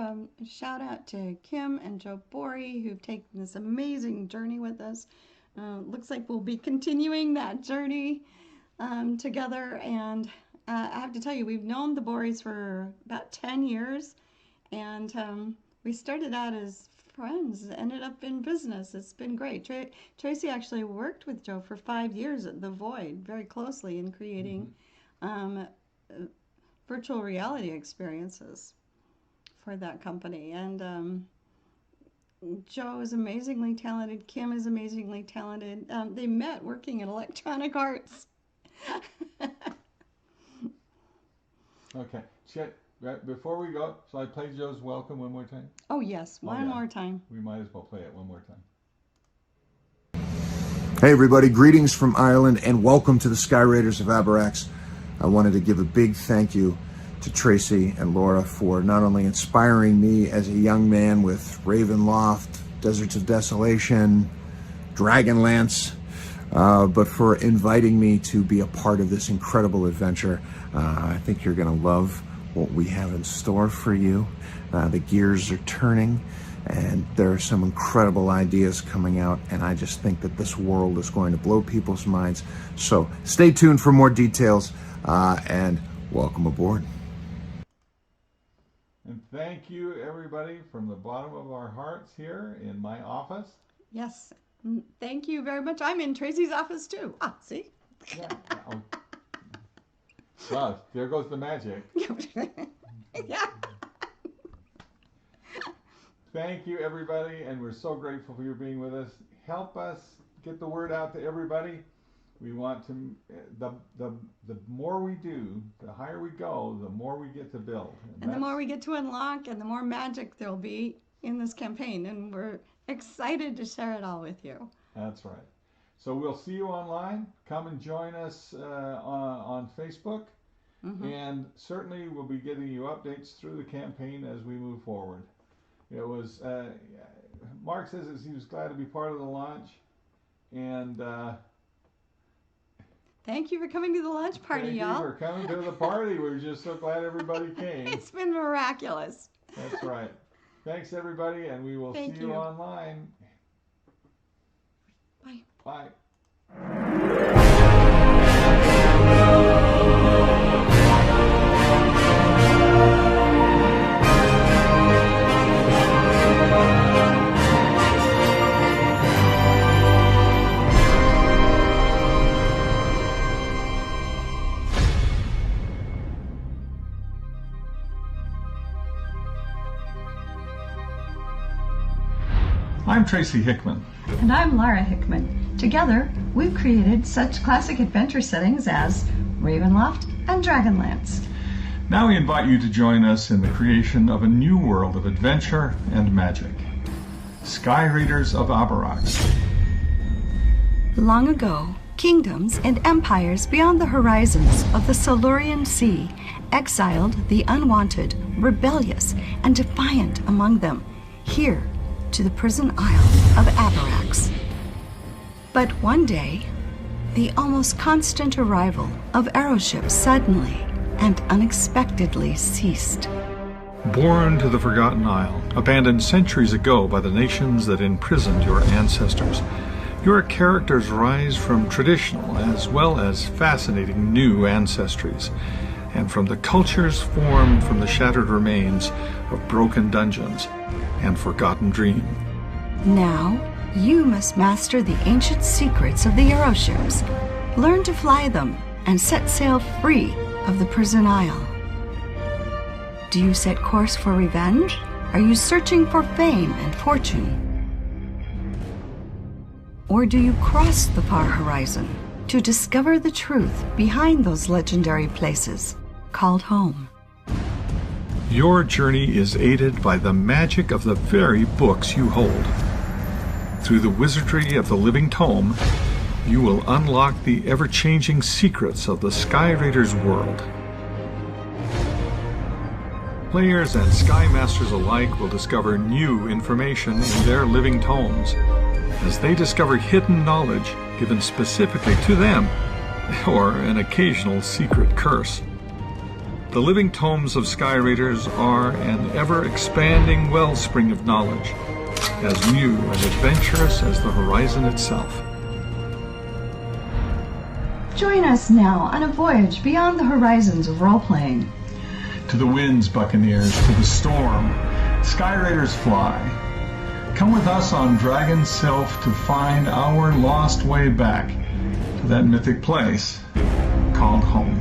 Shout out to Kim and Joe Borey, who've taken this amazing journey with us. Looks like we'll be continuing that journey together. And I have to tell you, we've known the Boreys for about 10 years. And we started out as friends, ended up in business. It's been great. Tracy actually worked with Joe for 5 years at The Void very closely in creating virtual reality experiences for that company. And Joe is amazingly talented. Kim is amazingly talented. They met working in Electronic Arts. Okay. Before we go, shall I play Joe's welcome one more time? Oh, yes. One more time. We might as well play it one more time. Hey, everybody. Greetings from Ireland, and welcome to the Skyraiders of Abarax. I wanted to give a big thank you to Tracy and Laura for not only inspiring me as a young man with Ravenloft, Deserts of Desolation, Dragonlance, but for inviting me to be a part of this incredible adventure. I think you're going to love what we have in store for you. The gears are turning, and there are some incredible ideas coming out, and I just think that this world is going to blow people's minds. So stay tuned for more details, and welcome aboard. And thank you, everybody, from the bottom of our hearts here in my office. Yes. Thank you very much. I'm in Tracy's office, too. See? Yeah. Well, there goes the magic. Yeah. Thank you, everybody, and we're so grateful for you being with us. Help us get the word out to everybody. We want to, the more we do, the higher we go, the more we get to build. And the more we get to unlock, and the more magic there'll be in this campaign. And we're excited to share it all with you. That's right. So we'll see you online. Come and join us on Facebook. And certainly we'll be getting you updates through the campaign as we move forward. It was, Mark says he was glad to be part of the launch. And thank you for coming to the launch party, y'all. Thank you for coming to the party. We're just so glad everybody came. It's been miraculous. That's right. Thanks, everybody, and we will see you online. Bye. Bye. I'm Tracy Hickman. And I'm Lara Hickman. Together, we've created such classic adventure settings as Ravenloft and Dragonlance. Now we invite you to join us in the creation of a new world of adventure and magic. Skyraiders of Abarax. Long ago, kingdoms and empires beyond the horizons of the Silurian Sea exiled the unwanted, rebellious, and defiant among them, here to the prison isle of Abarax. But one day, the almost constant arrival of aeroships suddenly and unexpectedly ceased. Born to the Forgotten Isle, abandoned centuries ago by the nations that imprisoned your ancestors, your characters rise from traditional as well as fascinating new ancestries, and from the cultures formed from the shattered remains of broken dungeons and forgotten dreams. Now, you must master the ancient secrets of the aeroships, learn to fly them, and set sail free of the prison isle. Do you set course for revenge? Are you searching for fame and fortune? Or do you cross the far horizon to discover the truth behind those legendary places called home? Your journey is aided by the magic of the very books you hold. Through the wizardry of the living tome, you will unlock the ever-changing secrets of the Skyraiders world. Players and Sky Masters alike will discover new information in their living tomes, as they discover hidden knowledge given specifically to them, or an occasional secret curse. The living tomes of Skyraiders are an ever-expanding wellspring of knowledge, as new and adventurous as the horizon itself. Join us now on a voyage beyond the horizons of role-playing. To the winds, buccaneers, to the storm, Skyraiders fly. Come with us on Dragon Sylph to find our lost way back to that mythic place called home.